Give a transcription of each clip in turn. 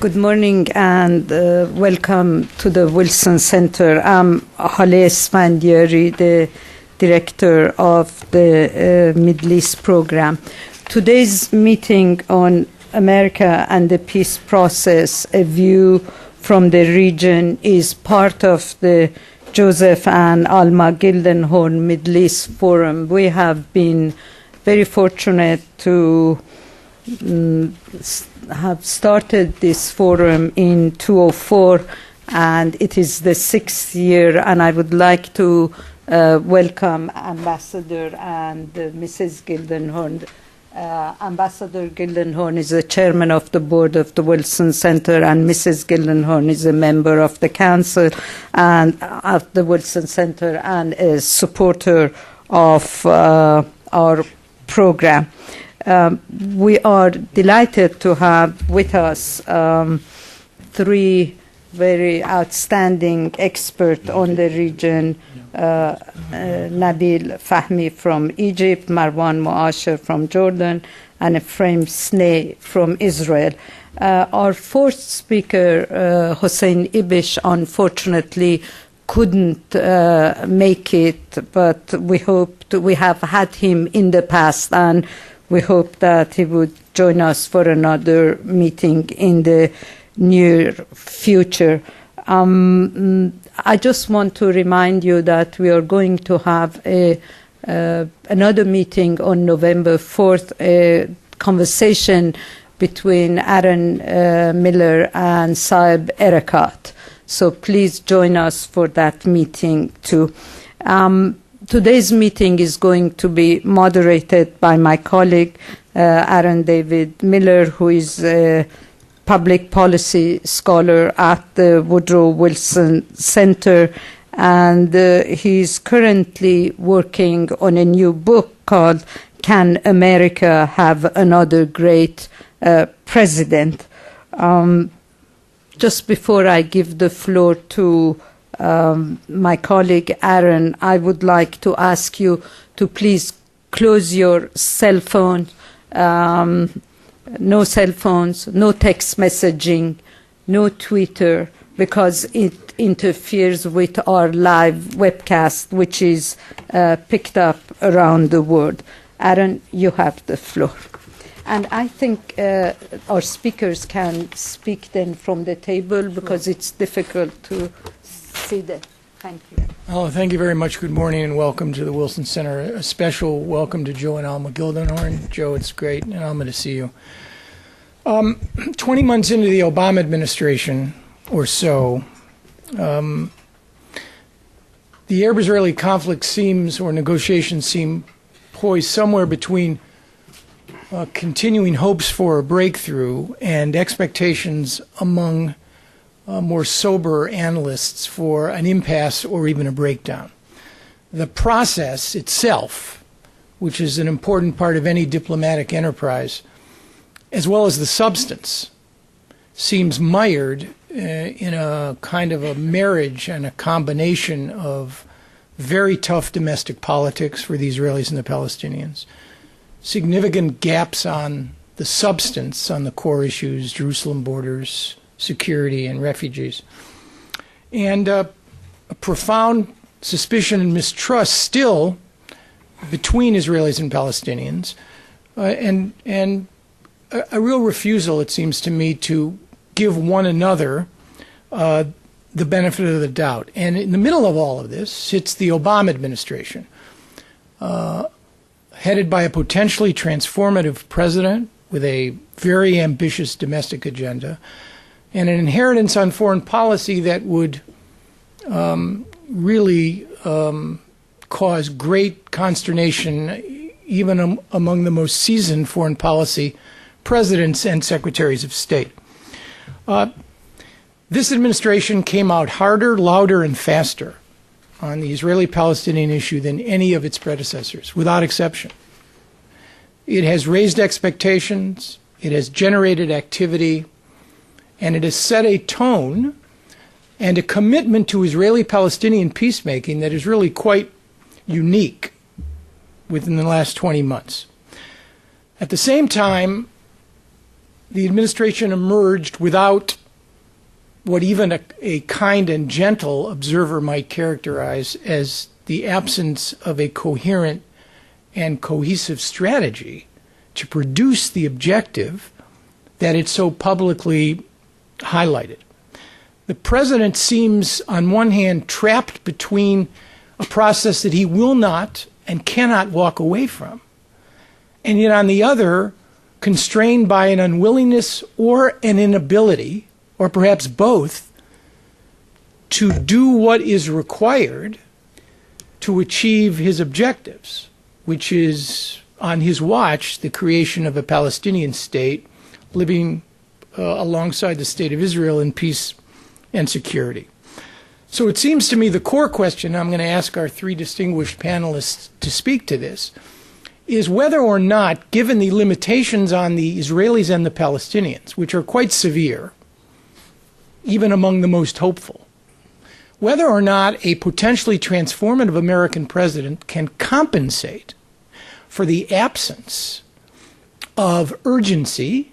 Good morning and welcome to the Wilson Center. I'm Hale Esfandiari, the director of the Middle East program. Today's meeting on America and the peace process, a view from the region, is part of the Joseph and Alma Gildenhorn Middle East Forum. We have been very fortunate to have started this forum in 2004, and it is the 6th year, and I would like to welcome Ambassador and Mrs. Gildenhorn. Ambassador Gildenhorn is the chairman of the board of the Wilson Center, and Mrs. Gildenhorn is a member of the council and of the Wilson Center and a supporter of our program. We are delighted to have with us three very outstanding experts on the region, Nabil Fahmy from Egypt, Marwan Muasher from Jordan, and Ephraim Sneh from Israel. Our fourth speaker, Hussein Ibish, unfortunately couldn't make it, but we have had him in the past, and we hope that he would join us for another meeting in the near future. I just want to remind you that we are going to have another meeting on November 4th, a conversation between Aaron Miller and Saeb Erekat. So please join us for that meeting too. Today's meeting is going to be moderated by my colleague, Aaron David Miller, who is a public policy scholar at the Woodrow Wilson Center, and he's currently working on a new book called Can America Have Another Great President? Just before I give the floor to my colleague Aaron, I would like to ask you to please close your cell phone. No cell phones, no text messaging, no Twitter, because it interferes with our live webcast, which is picked up around the world. Aaron, you have the floor. And I think our speakers can speak then from the table, because it's difficult to see that. Thank you. Oh, thank you very much. Good morning and welcome to the Wilson Center. A special welcome to Joe and Alma Gildenhorn. Joe, it's great, and Alma, to see you. 20 months into the Obama administration or so, the Arab-Israeli conflict seems, or negotiations seem, poised somewhere between continuing hopes for a breakthrough and expectations among more sober analysts for an impasse or even a breakdown. The process itself, which is an important part of any diplomatic enterprise, as well as the substance, seems mired in a kind of a marriage and a combination of very tough domestic politics for the Israelis and the Palestinians, significant gaps on the substance, on the core issues, Jerusalem borders, security, and refugees, and a profound suspicion and mistrust still between Israelis and Palestinians, and a real refusal, it seems to me, to give one another the benefit of the doubt. And in the middle of all of this sits the Obama administration, headed by a potentially transformative president with a very ambitious domestic agenda, and an inheritance on foreign policy that would really cause great consternation even among the most seasoned foreign policy presidents and secretaries of state. This administration came out harder, louder, and faster on the Israeli-Palestinian issue than any of its predecessors, without exception. It has raised expectations, it has generated activity, and it has set a tone and a commitment to Israeli-Palestinian peacemaking that is really quite unique within the last 20 months. At the same time, the administration emerged without what even a kind and gentle observer might characterize as the absence of a coherent and cohesive strategy to produce the objective that it so publicly highlighted. The president seems, on one hand, trapped between a process that he will not and cannot walk away from, and yet on the other, constrained by an unwillingness or an inability, or perhaps both, to do what is required to achieve his objectives, which is, on his watch, the creation of a Palestinian state living alongside the state of Israel in peace and security. So it seems to me the core question, I'm going to ask our three distinguished panelists to speak to this, is whether or not, given the limitations on the Israelis and the Palestinians, which are quite severe, even among the most hopeful, whether or not a potentially transformative American president can compensate for the absence of urgency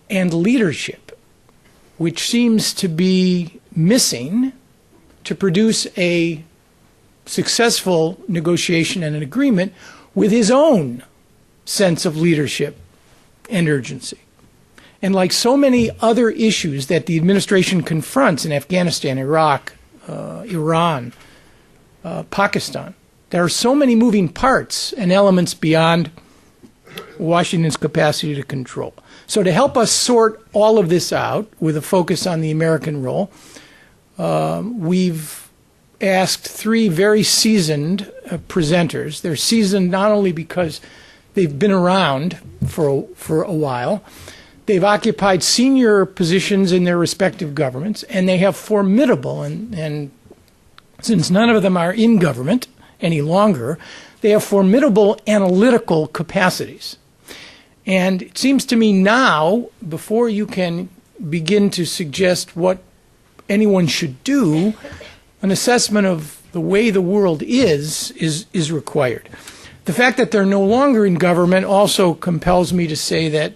and leadership, which seems to be missing to produce a successful negotiation and an agreement with his own sense of leadership and urgency. And like so many other issues that the administration confronts in Afghanistan, Iraq, Iran, Pakistan, there are so many moving parts and elements beyond Washington's capacity to control. So to help us sort all of this out with a focus on the American role, we've asked three very seasoned presenters. They're seasoned not only because they've been around for a while, they've occupied senior positions in their respective governments, and they have formidable, and since none of them are in government any longer, they have formidable analytical capacities. And it seems to me now, before you can begin to suggest what anyone should do, an assessment of the way the world is required. The fact that they're no longer in government also compels me to say that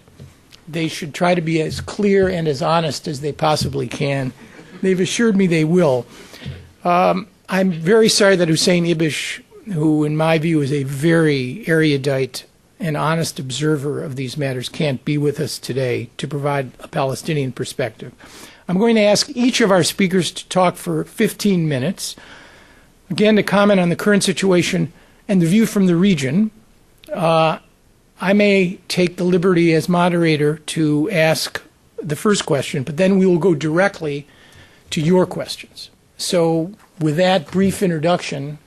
they should try to be as clear and as honest as they possibly can. They've assured me they will. I'm very sorry that Hussein Ibish, who in my view is a very erudite and honest observer of these matters, can't be with us today to provide a Palestinian perspective. I'm going to ask each of our speakers to talk for 15 minutes, again to comment on the current situation and the view from the region. I may take the liberty as moderator to ask the first question, but then we will go directly to your questions. So with that brief introduction,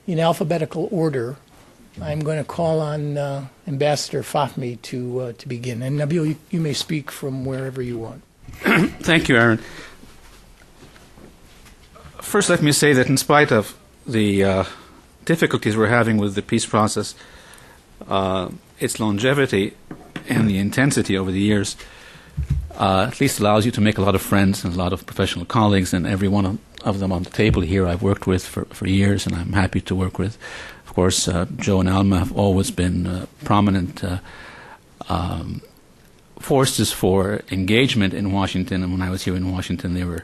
in alphabetical order, I'm going to call on Ambassador Fahmy to begin. And Nabil, you may speak from wherever you want. Thank you, Aaron. First, let me say that in spite of the difficulties we're having with the peace process, its longevity and the intensity over the years at least allows you to make a lot of friends and a lot of professional colleagues, and every one of them on the table here I've worked with for years, and I'm happy to work with. Of course, Joe and Alma have always been prominent forces for engagement in Washington, and when I was here in Washington, they were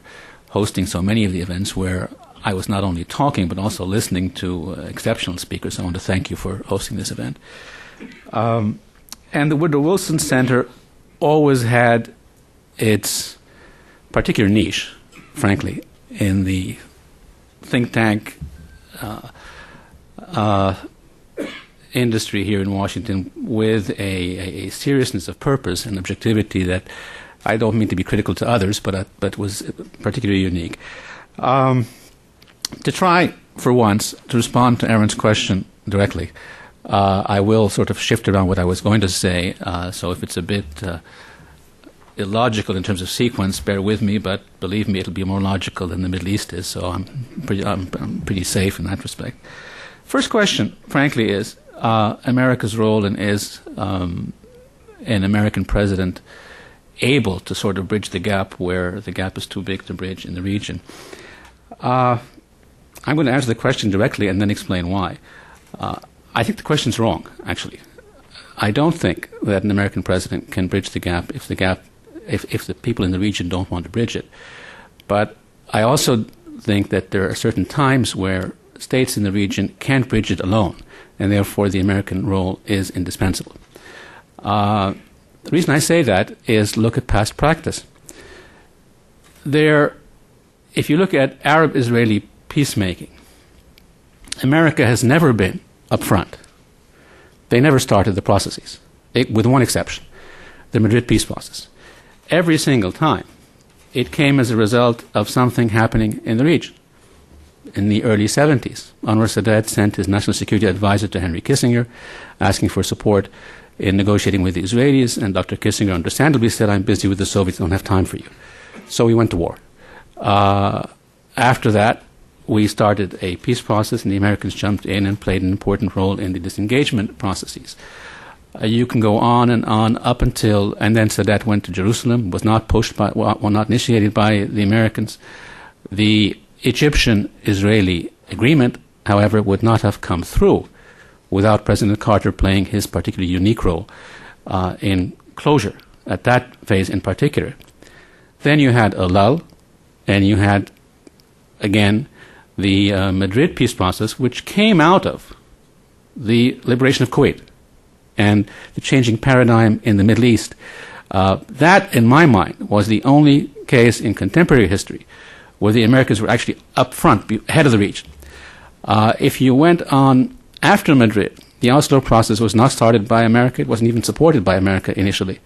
hosting so many of the events where I was not only talking but also listening to exceptional speakers. I want to thank you for hosting this event. And the Woodrow Wilson Center always had its particular niche, frankly, in the think tank industry here in Washington, with a seriousness of purpose and objectivity that I don't mean to be critical to others, but was particularly unique. To try, for once, to respond to Aaron's question directly, I will sort of shift around what I was going to say, so if it's a bit illogical in terms of sequence, bear with me, but believe me, it'll be more logical than the Middle East is, so I'm pretty safe in that respect. First question, frankly, is America's role, and is an American president able to sort of bridge the gap where the gap is too big to bridge in the region? I'm going to answer the question directly and then explain why. I think the question's wrong, actually. I don't think that an American president can bridge the gap if the people in the region don't want to bridge it. But I also think that there are certain times where states in the region can't bridge it alone, and therefore the American role is indispensable. The reason I say that is look at past practice. If you look at Arab-Israeli peacemaking, America has never been up front. They never started the processes, with one exception, the Madrid peace process. Every single time, it came as a result of something happening in the region. In the early 70s, Anwar Sadat sent his national security advisor to Henry Kissinger, asking for support in negotiating with the Israelis, and Dr. Kissinger understandably said, "I'm busy with the Soviets, I don't have time for you." So we went to war. After that, we started a peace process, and the Americans jumped in and played an important role in the disengagement processes. You can go on and on up until, and then Sadat went to Jerusalem, was not not initiated by the Americans. The Egyptian-Israeli agreement, however, would not have come through without President Carter playing his particularly unique role in closure at that phase in particular. Then you had a lull, and you had, again, the Madrid peace process, which came out of the liberation of Kuwait and the changing paradigm in the Middle East. That, in my mind, was the only case in contemporary history where the Americans were actually up front, ahead of the region. If you went on after Madrid, the Oslo process was not started by America. It wasn't even supported by America initially.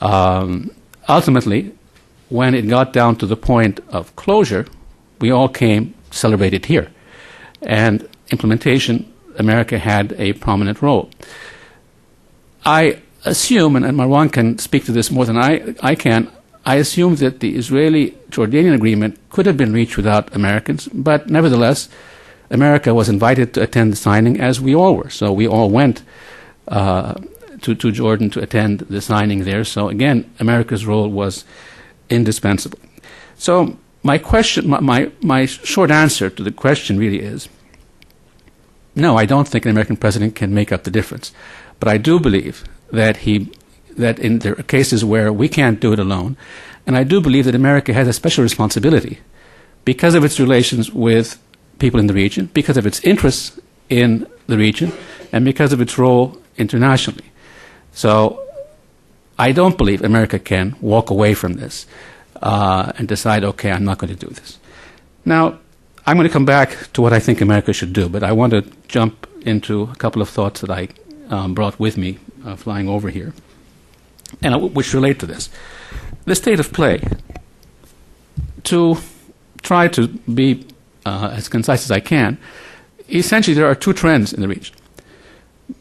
Ultimately, when it got down to the point of closure, we all celebrated here. And implementation, America had a prominent role. I assume, and Marwan can speak to this more than I can, I assume that the Israeli-Jordanian agreement could have been reached without Americans, but nevertheless, America was invited to attend the signing, as we all were. So we all went to Jordan to attend the signing there. So again, America's role was indispensable. So my question, my short answer to the question really is, no, I don't think an American president can make up the difference. But I do believe that there are cases where we can't do it alone, and I do believe that America has a special responsibility because of its relations with people in the region, because of its interests in the region, and because of its role internationally. So I don't believe America can walk away from this and decide, okay, I'm not going to do this. Now, I'm going to come back to what I think America should do, but I want to jump into a couple of thoughts that I brought with me flying over here, and which relate to this. The state of play. To try to be as concise as I can, essentially there are two trends in the region.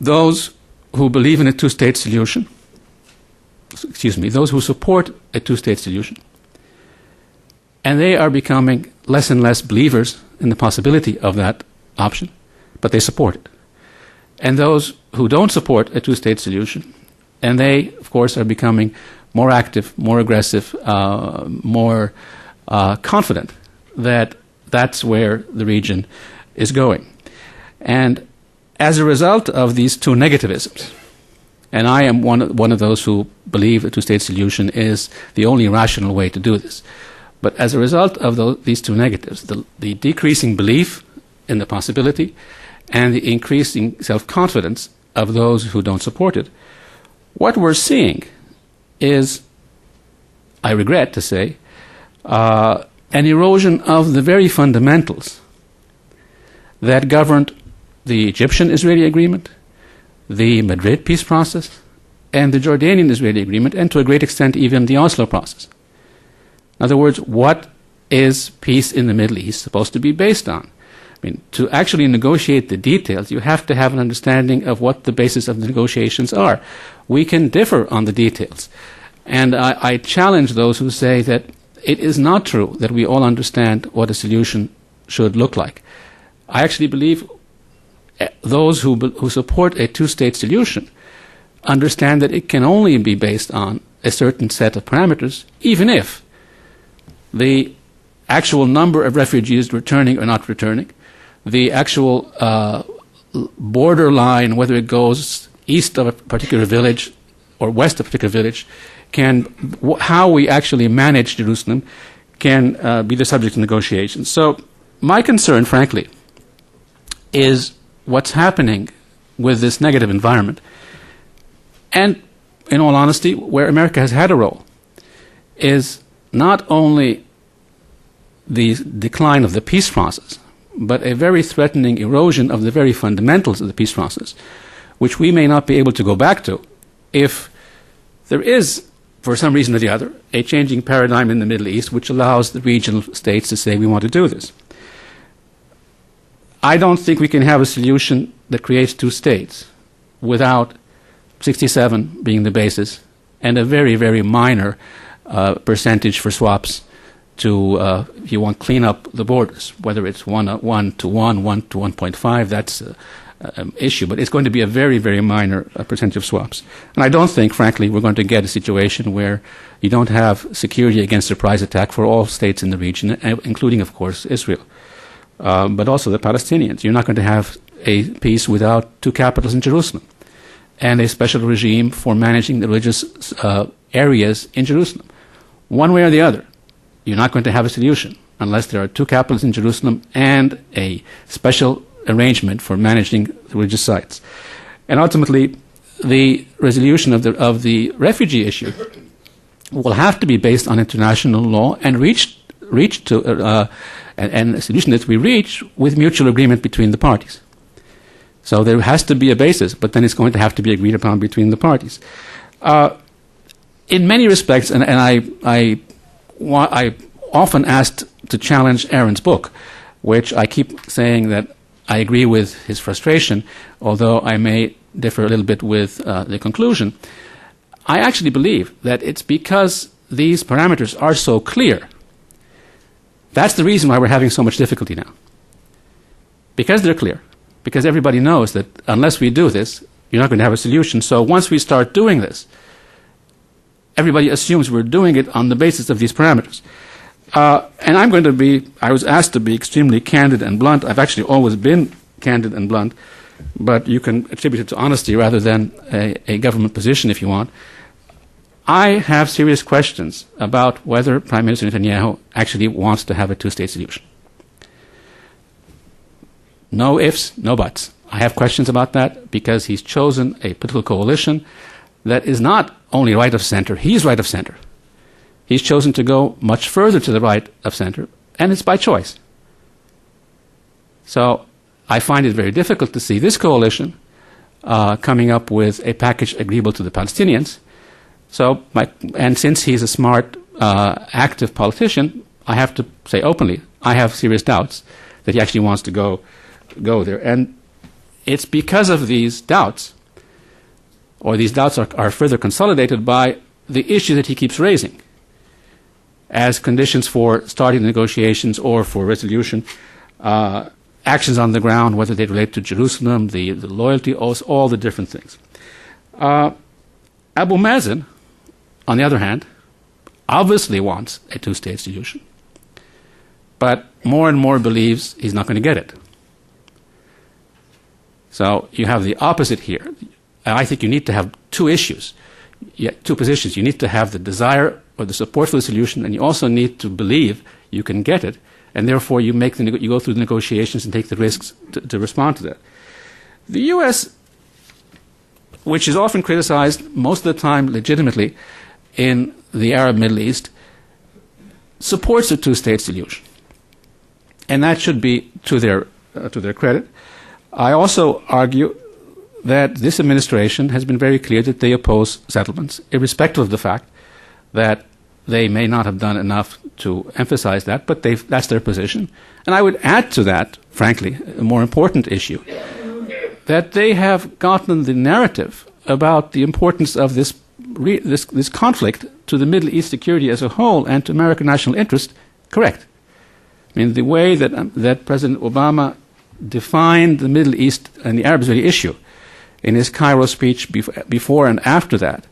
Those who believe in a two-state solution, those who support a two-state solution, and they are becoming less and less believers in the possibility of that option, but they support it. And those who don't support a two-state solution, and they, of course, are becoming more active, more aggressive, more confident that that's where the region is going. And as a result of these two negativisms, and I am one of those who believe a two-state solution is the only rational way to do this, but as a result of these two negatives, the decreasing belief in the possibility and the increasing self-confidence of those who don't support it, what we're seeing is, I regret to say, an erosion of the very fundamentals that governed the Egyptian-Israeli agreement, the Madrid peace process, and the Jordanian-Israeli agreement, and to a great extent even the Oslo process. In other words, what is peace in the Middle East supposed to be based on? I mean, to actually negotiate the details, you have to have an understanding of what the basis of the negotiations are. We can differ on the details. And I challenge those who say that it is not true that we all understand what a solution should look like. I actually believe those who support a two-state solution understand that it can only be based on a certain set of parameters, even if the actual number of refugees returning or not returning, the actual borderline, whether it goes east of a particular village or west of a particular village, how we actually manage Jerusalem can be the subject of negotiations. So my concern, frankly, is what's happening with this negative environment. And in all honesty, where America has had a role is not only the decline of the peace process, but a very threatening erosion of the very fundamentals of the peace process, which we may not be able to go back to if there is, for some reason or the other, a changing paradigm in the Middle East which allows the regional states to say we want to do this. I don't think we can have a solution that creates two states without 67 being the basis and a very, very minor percentage for swaps to, if you want, clean up the borders, whether it's 1 to 1, 1 to 1.5, that's an issue. But it's going to be a very, very minor percentage of swaps. And I don't think, frankly, we're going to get a situation where you don't have security against surprise attack for all states in the region, including, of course, Israel, but also the Palestinians. You're not going to have a peace without two capitals in Jerusalem and a special regime for managing the religious areas in Jerusalem. One way or the other, you're not going to have a solution unless there are two capitals in Jerusalem and a special arrangement for managing the religious sites. And ultimately, the resolution of the refugee issue will have to be based on international law and reach to and a solution that we reach with mutual agreement between the parties. So there has to be a basis, but then it's going to have to be agreed upon between the parties. In many respects, and I often asked to challenge Aaron's book, which I keep saying that I agree with his frustration, although I may differ a little bit with the conclusion. I actually believe that it's because these parameters are so clear. That's the reason why we're having so much difficulty now. Because they're clear. Because everybody knows that unless we do this, you're not going to have a solution. So once we start doing this, everybody assumes we're doing it on the basis of these parameters. And I was asked to be extremely candid and blunt. I've actually always been candid and blunt, but you can attribute it to honesty rather than a government position if you want. I have serious questions about whether Prime Minister Netanyahu actually wants to have a two-state solution. No ifs, no buts. I have questions about that because he's chosen a political coalition that is not only right of center, he's right of center. He's chosen to go much further to the right of center, and it's by choice. So I find it very difficult to see this coalition coming up with a package agreeable to the Palestinians. And since he's a smart, active politician, I have to say openly, I have serious doubts that he actually wants to go there. And it's because of these doubts, or these doubts are further consolidated by the issue that he keeps raising as conditions for starting the negotiations or for resolution, actions on the ground, whether they relate to Jerusalem, the loyalty oaths, all the different things. Abu Mazen, on the other hand, obviously wants a two-state solution, but more and more believes he's not going to get it. So you have the opposite here. I think you need to have two issues, two positions. You need to have the desire or the support for the solution, and you also need to believe you can get it, and therefore you go through the negotiations and take the risks to respond to that. The U.S., which is often criticized, most of the time legitimately, in the Arab Middle East, supports a two-state solution, and that should be to their credit. I also argue that this administration has been very clear that they oppose settlements, irrespective of the fact that they may not have done enough to emphasize that, but that's their position. And I would add to that, frankly, a more important issue, that they have gotten the narrative about the importance of this conflict to the Middle East security as a whole and to American national interest correct. I mean, the way that President Obama defined the Middle East and the Arab Israeli issue in his Cairo speech before and after that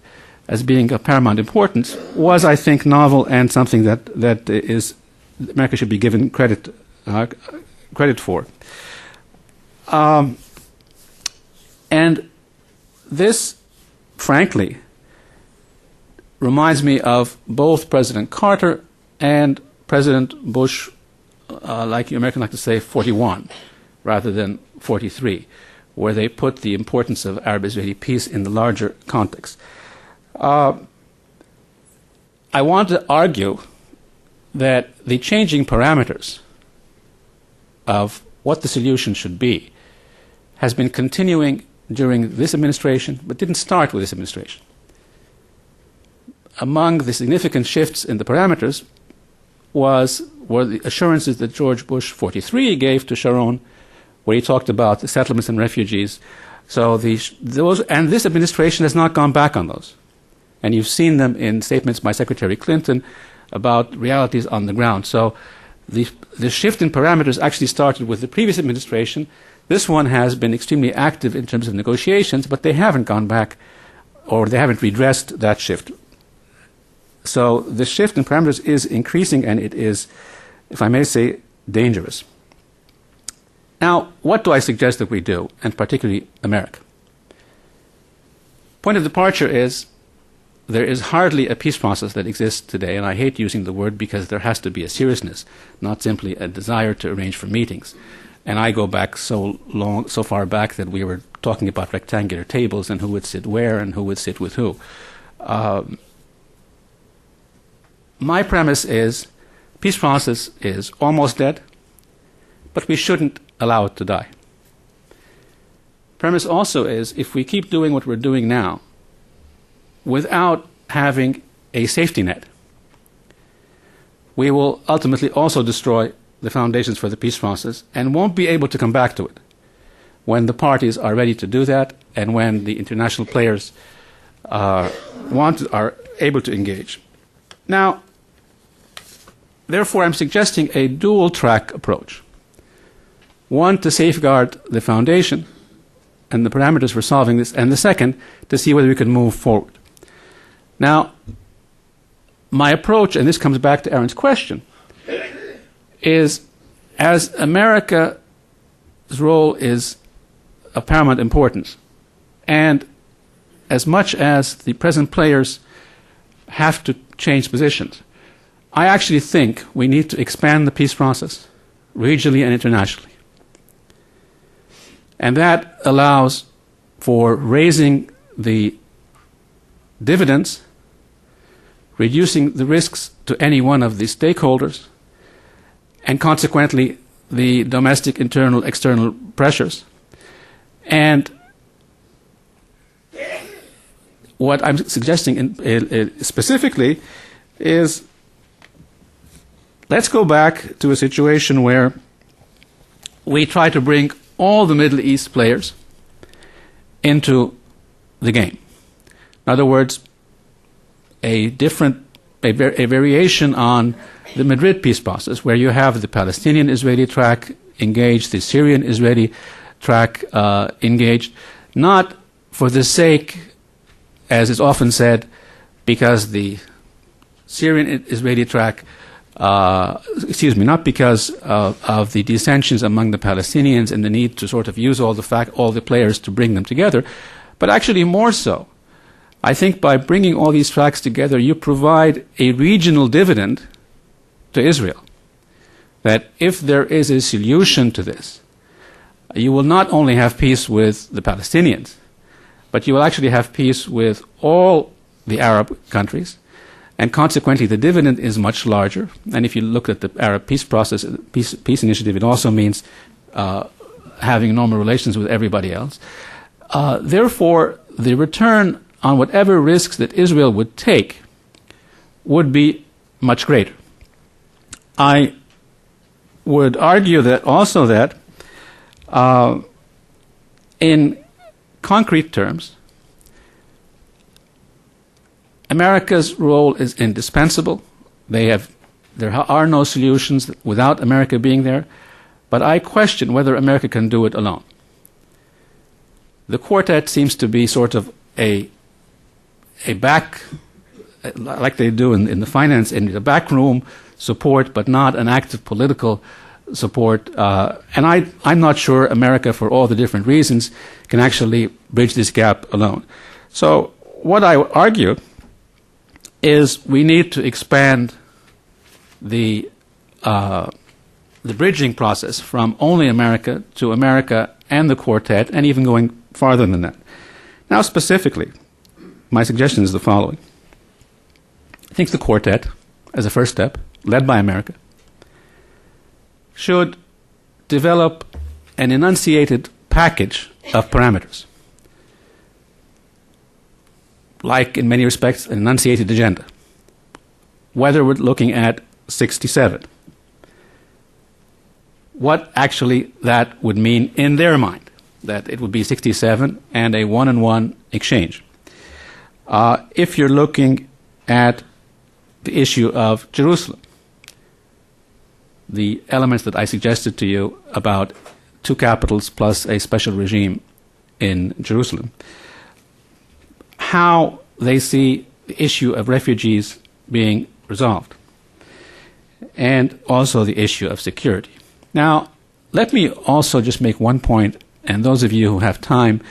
as being of paramount importance was, I think, novel and something that is America should be given credit for. And this, frankly, reminds me of both President Carter and President Bush, like you Americans like to say, 41, rather than 43, where they put the importance of Arab-Israeli peace in the larger context. I want to argue that the changing parameters of what the solution should be has been continuing during this administration, but didn't start with this administration. Among the significant shifts in the parameters were the assurances that George Bush 43 gave to Sharon, where he talked about the settlements and refugees. So and this administration has not gone back on those. And you've seen them in statements by Secretary Clinton about realities on the ground. So the shift in parameters actually started with the previous administration. This one has been extremely active in terms of negotiations, but they haven't gone back, or they haven't redressed that shift. So the shift in parameters is increasing, and it is, if I may say, dangerous. Now, what do I suggest that we do, and particularly America? Point of departure is there is hardly a peace process that exists today, and I hate using the word because there has to be a seriousness, not simply a desire to arrange for meetings. And I go back so far back that we were talking about rectangular tables and who would sit where and who would sit with who. My premise is peace process is almost dead, but we shouldn't allow it to die. Premise also is if we keep doing what we're doing now without having a safety net, we will ultimately also destroy the foundations for the peace process and won't be able to come back to it when the parties are ready to do that and when the international players are able to engage. Now, therefore, I'm suggesting a dual-track approach. One, to safeguard the foundation and the parameters for solving this, and the second, to see whether we can move forward. Now, my approach, and this comes back to Aaron's question, is as America's role is of paramount importance, and as much as the present players have to change positions, I actually think we need to expand the peace process regionally and internationally. And that allows for raising the dividends, reducing the risks to any one of the stakeholders, and consequently the domestic, internal, external pressures. And what I'm suggesting specifically is let's go back to a situation where we try to bring all the Middle East players into the game. In other words, a variation on the Madrid peace process, where you have the Palestinian-Israeli track engaged, the Syrian-Israeli track engaged, not for the sake, as is often said, because the Syrian-Israeli track not because of the dissensions among the Palestinians and the need to sort of use all the players to bring them together, but actually more so. I think by bringing all these tracks together, you provide a regional dividend to Israel. That if there is a solution to this, you will not only have peace with the Palestinians, but you will actually have peace with all the Arab countries. And consequently, the dividend is much larger. And if you look at the Arab peace process, peace initiative, it also means having normal relations with everybody else. Therefore, the return on whatever risks that Israel would take would be much greater. I would argue that also that in concrete terms, America's role is indispensable. There are no solutions without America being there, but I question whether America can do it alone. The quartet seems to be sort of a back, like they do in the finance, in the backroom support, but not an active political support, and I'm not sure America, for all the different reasons, can actually bridge this gap alone. So what I argue is we need to expand the bridging process from only America to America and the Quartet, and even going farther than that. Now, specifically, my suggestion is the following. I think the Quartet, as a first step, led by America, should develop an enunciated package of parameters, like in many respects an enunciated agenda, whether we're looking at 67, what actually that would mean in their mind, that it would be 67 and a one-on-one exchange. If you're looking at the issue of Jerusalem, the elements that I suggested to you about two capitals plus a special regime in Jerusalem, how they see the issue of refugees being resolved, and also the issue of security. Now, let me also just make one point, and those of you who have time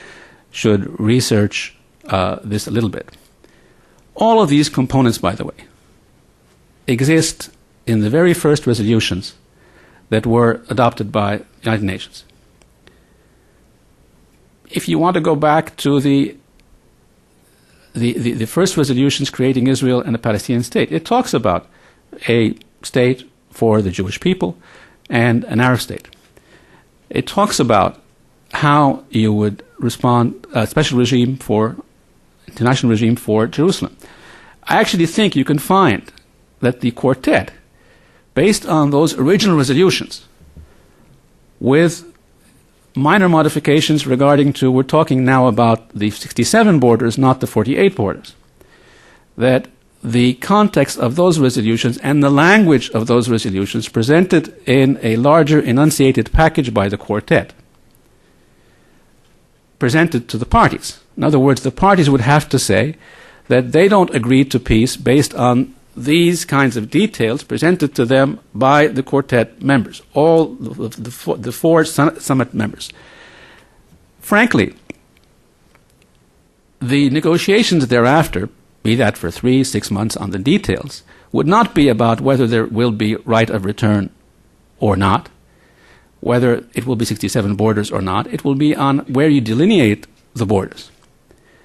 should research this a little bit. All of these components, by the way, exist in the very first resolutions that were adopted by the United Nations. If you want to go back to the first resolutions creating Israel and a Palestinian state, it talks about a state for the Jewish people and an Arab state. It talks about how you would respond, a special regime for, international regime for Jerusalem. I actually think you can find that the Quartet, based on those original resolutions, with minor modifications regarding to, we're talking now about the 67 borders, not the 48 borders, that the context of those resolutions and the language of those resolutions presented in a larger enunciated package by the Quartet, presented to the parties. In other words, the parties would have to say that they don't agree to peace based on these kinds of details presented to them by the Quartet members, all the four summit members. Frankly, the negotiations thereafter, be that for 3-6 months on the details, would not be about whether there will be right of return or not, whether it will be 67 borders or not. It will be on where you delineate the borders.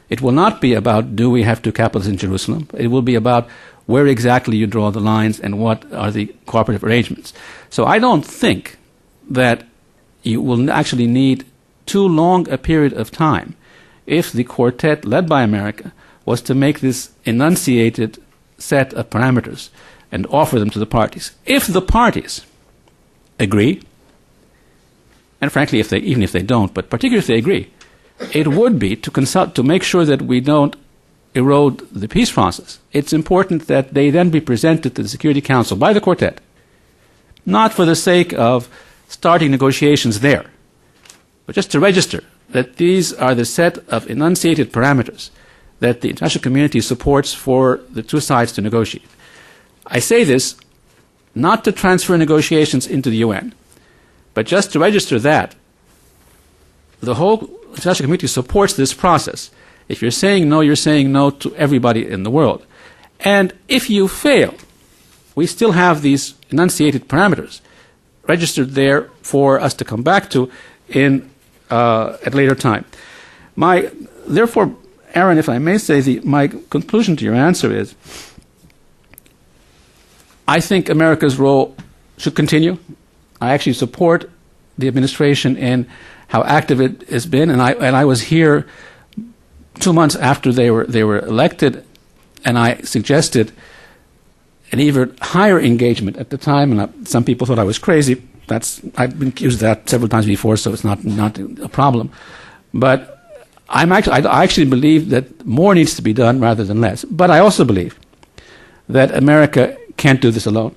It will not be about do we have two capitals in Jerusalem. It will be about where exactly you draw the lines and what are the cooperative arrangements. So I don't think that you will actually need too long a period of time if the Quartet, led by America, was to make this enunciated set of parameters and offer them to the parties. If the parties agree, and frankly, even if they don't, but particularly if they agree, it would be to consult to make sure that we don't erode the peace process. It's important that they then be presented to the Security Council by the Quartet, not for the sake of starting negotiations there, but just to register that these are the set of enunciated parameters that the international community supports for the two sides to negotiate. I say this not to transfer negotiations into the UN, but just to register that the whole international community supports this process. If you're saying no to everybody in the world. And if you fail, we still have these enunciated parameters registered there for us to come back to at a later time. Therefore, Aaron, if I may say, my conclusion to your answer is, I think America's role should continue. I actually support the administration in how active it has been, and I was here 2 months after they were elected, and I suggested an even higher engagement at the time, and some people thought I was crazy. I've been accused of that several times before, so it's not a problem. But I actually believe that more needs to be done rather than less. But I also believe that America can't do this alone,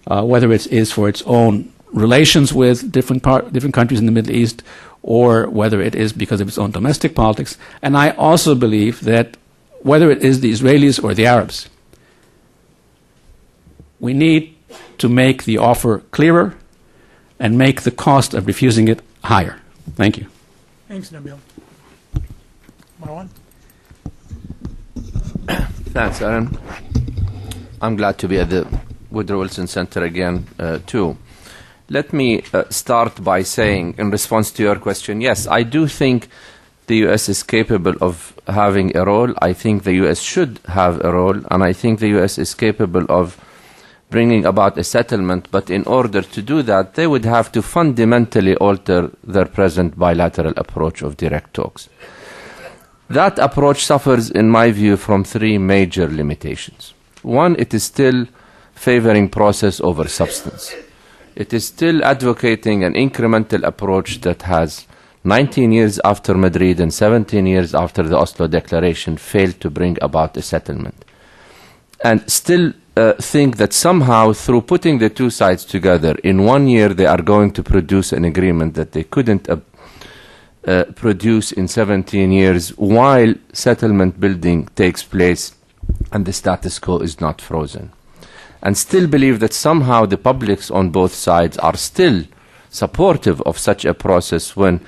whether it is for its own relations with different countries in the Middle East, or whether it is because of its own domestic politics. And I also believe that whether it is the Israelis or the Arabs, we need to make the offer clearer, and make the cost of refusing it higher. Thank you. Thanks, Nabil. Marwan? Thanks, Aaron. I'm glad to be at the Woodrow Wilson Center again, too. Let me start by saying, in response to your question, yes, I do think the U.S. is capable of having a role. I think the U.S. should have a role, and I think the U.S. is capable of bringing about a settlement, but in order to do that, they would have to fundamentally alter their present bilateral approach of direct talks. That approach suffers, in my view, from three major limitations. One, it is still favoring process over substance. It is still advocating an incremental approach that has 19 years after Madrid and 17 years after the Oslo Declaration failed to bring about a settlement. And still think that somehow through putting the two sides together, in 1 year they are going to produce an agreement that they couldn't produce in 17 years while settlement building takes place and the status quo is not frozen. And still believe that somehow the publics on both sides are still supportive of such a process when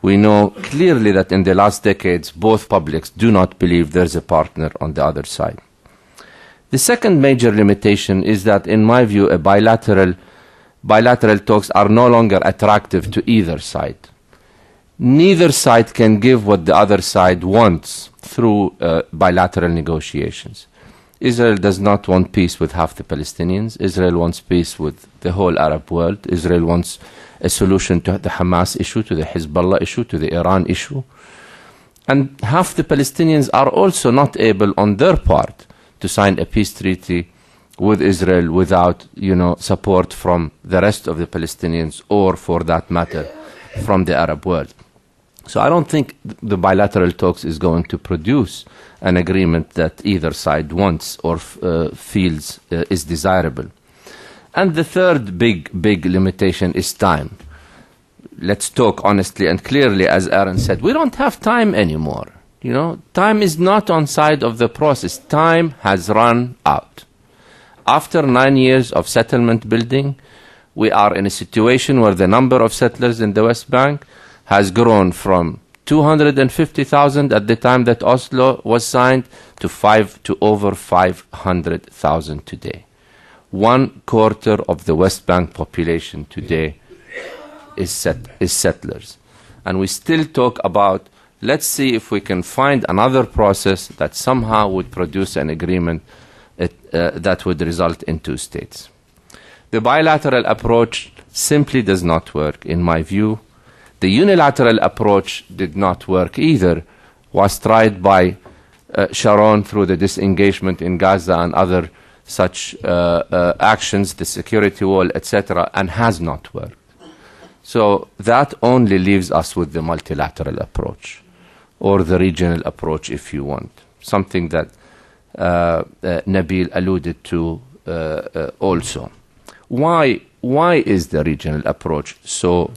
we know clearly that in the last decades both publics do not believe there's a partner on the other side. The second major limitation is that, in my view, bilateral talks are no longer attractive to either side. Neither side can give what the other side wants through bilateral negotiations. Israel does not want peace with half the Palestinians. Israel wants peace with the whole Arab world. Israel wants a solution to the Hamas issue, to the Hezbollah issue, to the Iran issue. And half the Palestinians are also not able on their part to sign a peace treaty with Israel without, support from the rest of the Palestinians or, for that matter, from the Arab world. So I don't think the bilateral talks is going to produce an agreement that either side wants or feels is desirable. And the third big limitation is time. Let's talk honestly and clearly, as Aaron said, we don't have time anymore. Time is not on side of the process. Time has run out. After 9 years of settlement building, we are in a situation where the number of settlers in the West Bank has grown from 250,000 at the time that Oslo was signed to over 500,000 today. 1/4 of the West Bank population today is settlers. And we still talk about, let's see if we can find another process that somehow would produce an agreement that would result in two states. The bilateral approach simply does not work, in my view. The unilateral approach did not work either, was tried by Sharon through the disengagement in Gaza and other such actions, the security wall, etc., and has not worked. So that only leaves us with the multilateral approach, or the regional approach if you want, something that Nabil alluded to also. Why is the regional approach so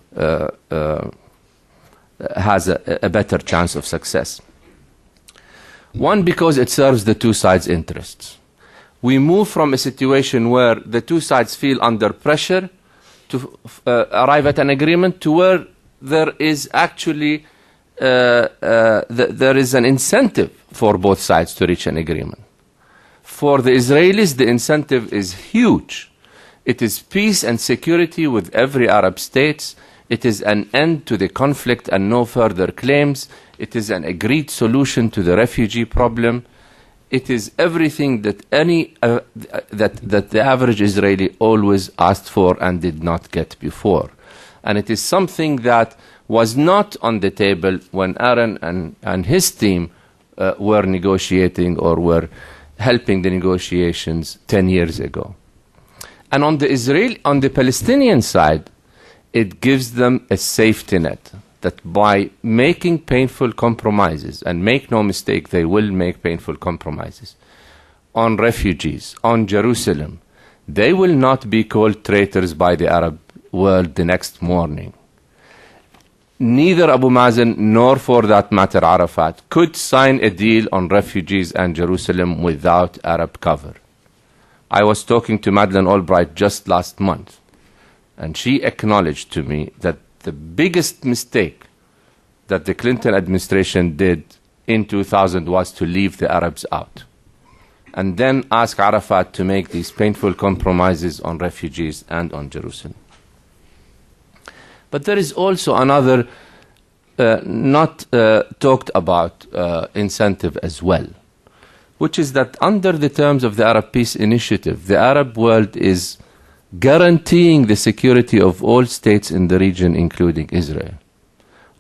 has a better chance of success? One, because it serves the two sides' interests. We move from a situation where the two sides feel under pressure to arrive at an agreement to where there is actually there is an incentive for both sides to reach an agreement. For the Israelis, the incentive is huge. It is peace and security with every Arab state. It is an end to the conflict and no further claims. It is an agreed solution to the refugee problem. It is everything that that the average Israeli always asked for and did not get before. And it is something that was not on the table when Aaron and his team were negotiating or were helping the negotiations 10 years ago. And on the Palestinian side, it gives them a safety net that by making painful compromises, and make no mistake, they will make painful compromises, on refugees, on Jerusalem, they will not be called traitors by the Arab world the next morning. Neither Abu Mazen nor, for that matter, Arafat could sign a deal on refugees and Jerusalem without Arab cover. I was talking to Madeleine Albright just last month. And she acknowledged to me that the biggest mistake that the Clinton administration did in 2000 was to leave the Arabs out and then ask Arafat to make these painful compromises on refugees and on Jerusalem. But there is also another not talked about incentive as well, which is that under the terms of the Arab Peace Initiative, the Arab world is guaranteeing the security of all states in the region, including Israel.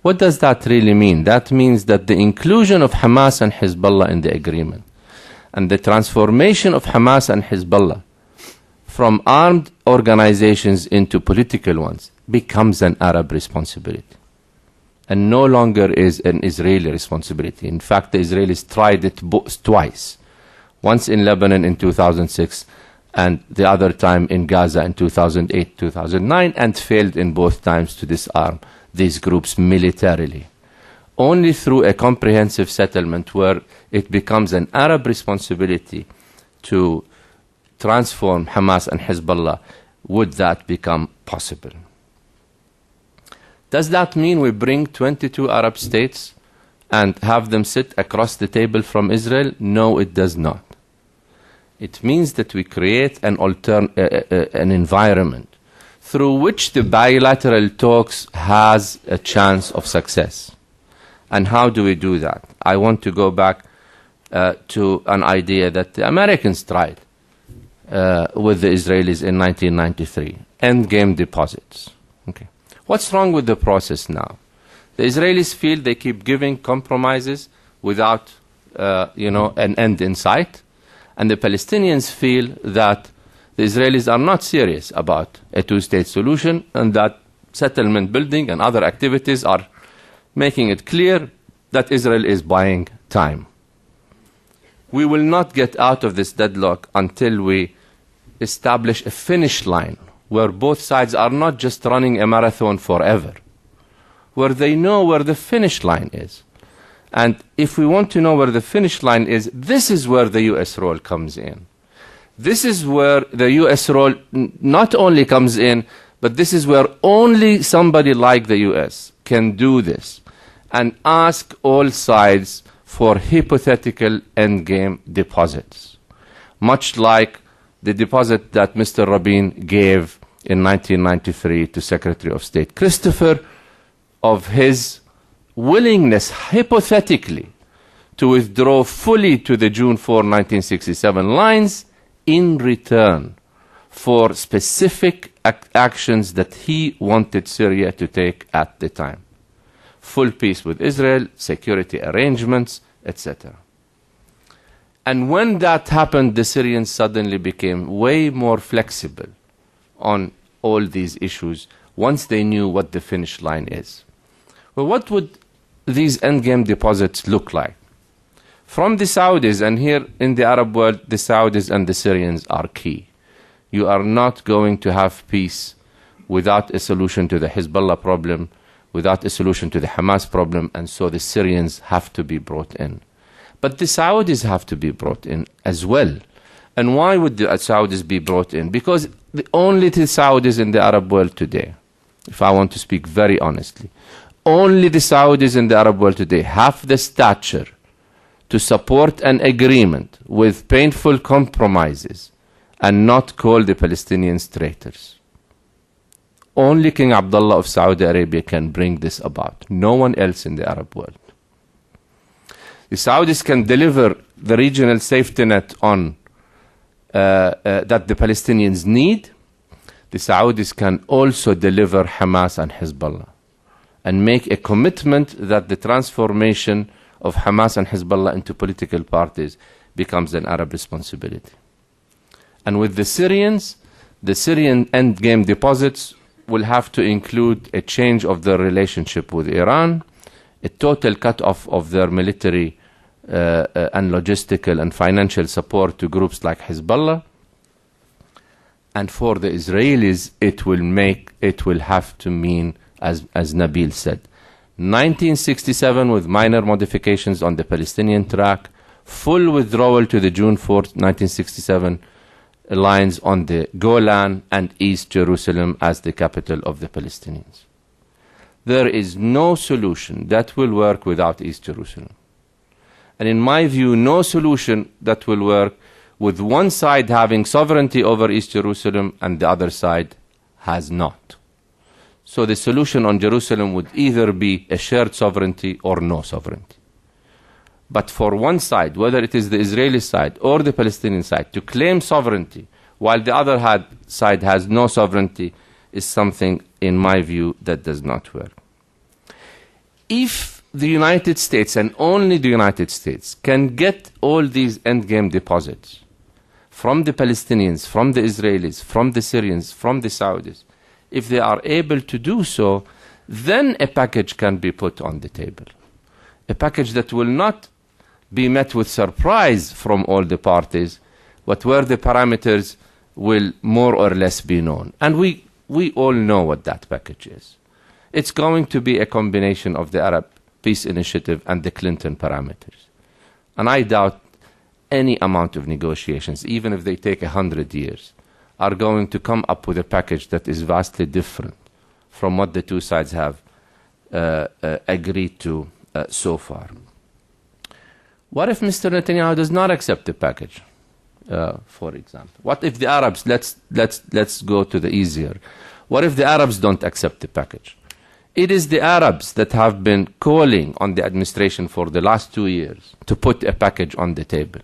What does that really mean? That means that the inclusion of Hamas and Hezbollah in the agreement and the transformation of Hamas and Hezbollah from armed organizations into political ones becomes an Arab responsibility and no longer is an Israeli responsibility. In fact, the Israelis tried it twice, once in Lebanon in 2006 and the other time in Gaza in 2008-2009, and failed in both times to disarm these groups militarily. Only through a comprehensive settlement where it becomes an Arab responsibility to transform Hamas and Hezbollah would that become possible. Does that mean we bring 22 Arab states and have them sit across the table from Israel? No, it does not. It means that we create an environment through which the bilateral talks has a chance of success. And how do we do that? I want to go back to an idea that the Americans tried with the Israelis in 1993, endgame deposits. Okay. What's wrong with the process now? The Israelis feel they keep giving compromises without an end in sight, and the Palestinians feel that the Israelis are not serious about a two-state solution and that settlement building and other activities are making it clear that Israel is buying time. We will not get out of this deadlock until we establish a finish line where both sides are not just running a marathon forever, where they know where the finish line is. And if we want to know where the finish line is, this is where the U.S. role comes in. This is where the U.S. role not only comes in, but this is where only somebody like the U.S. can do this and ask all sides for hypothetical endgame deposits, much like the deposit that Mr. Rabin gave in 1993 to Secretary of State Christopher of his willingness, hypothetically, to withdraw fully to the June 4, 1967 lines in return for specific actions that he wanted Syria to take at the time. Full peace with Israel, security arrangements, etc. And when that happened, the Syrians suddenly became way more flexible on all these issues once they knew what the finish line is. Well, what would these endgame deposits look like? From the Saudis, and here in the Arab world, the Saudis and the Syrians are key. You are not going to have peace without a solution to the Hezbollah problem, without a solution to the Hamas problem, and so the Syrians have to be brought in. But the Saudis have to be brought in as well. And why would the Saudis be brought in? Because only the Saudis in the Arab world today, if I want to speak very honestly, only the Saudis in the Arab world today have the stature to support an agreement with painful compromises and not call the Palestinians traitors. Only King Abdullah of Saudi Arabia can bring this about. No one else in the Arab world. The Saudis can deliver the regional safety net on that the Palestinians need. The Saudis can also deliver Hamas and Hezbollah and make a commitment that the transformation of Hamas and Hezbollah into political parties becomes an Arab responsibility. And with the Syrians, the Syrian endgame deposits will have to include a change of their relationship with Iran, a total cut-off of their military and logistical and financial support to groups like Hezbollah. And for the Israelis, it will have to mean, as Nabil said, 1967 with minor modifications on the Palestinian track, full withdrawal to the June 4, 1967 lines on the Golan and East Jerusalem as the capital of the Palestinians. There is no solution that will work without East Jerusalem. And in my view, no solution that will work with one side having sovereignty over East Jerusalem and the other side has not. So the solution on Jerusalem would either be a shared sovereignty or no sovereignty. But for one side, whether it is the Israeli side or the Palestinian side, to claim sovereignty while the other side has no sovereignty is something, in my view, that does not work. If the United States, and only the United States, can get all these endgame deposits from the Palestinians, from the Israelis, from the Syrians, from the Saudis, if they are able to do so, then a package can be put on the table. A package that will not be met with surprise from all the parties, but where the parameters will more or less be known. And we all know what that package is. It's going to be a combination of the Arab Peace Initiative and the Clinton parameters. And I doubt any amount of negotiations, even if they take 100 years, are going to come up with a package that is vastly different from what the two sides have agreed to so far. What if Mr. Netanyahu does not accept the package, for example? What if the Arabs, let's go to the easier. What if the Arabs don't accept the package? It is the Arabs that have been calling on the administration for the last 2 years to put a package on the table.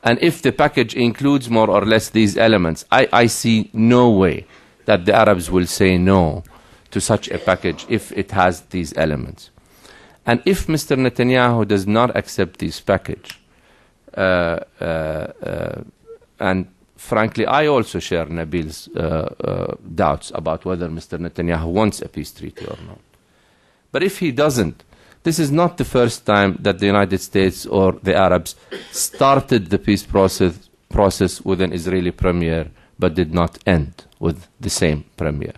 And if the package includes more or less these elements, I see no way that the Arabs will say no to such a package if it has these elements. And if Mr. Netanyahu does not accept this package, and frankly, I also share Nabil's doubts about whether Mr. Netanyahu wants a peace treaty or not. But if he doesn't, this is not the first time that the United States or the Arabs started the peace process with an Israeli premier, but did not end with the same premier.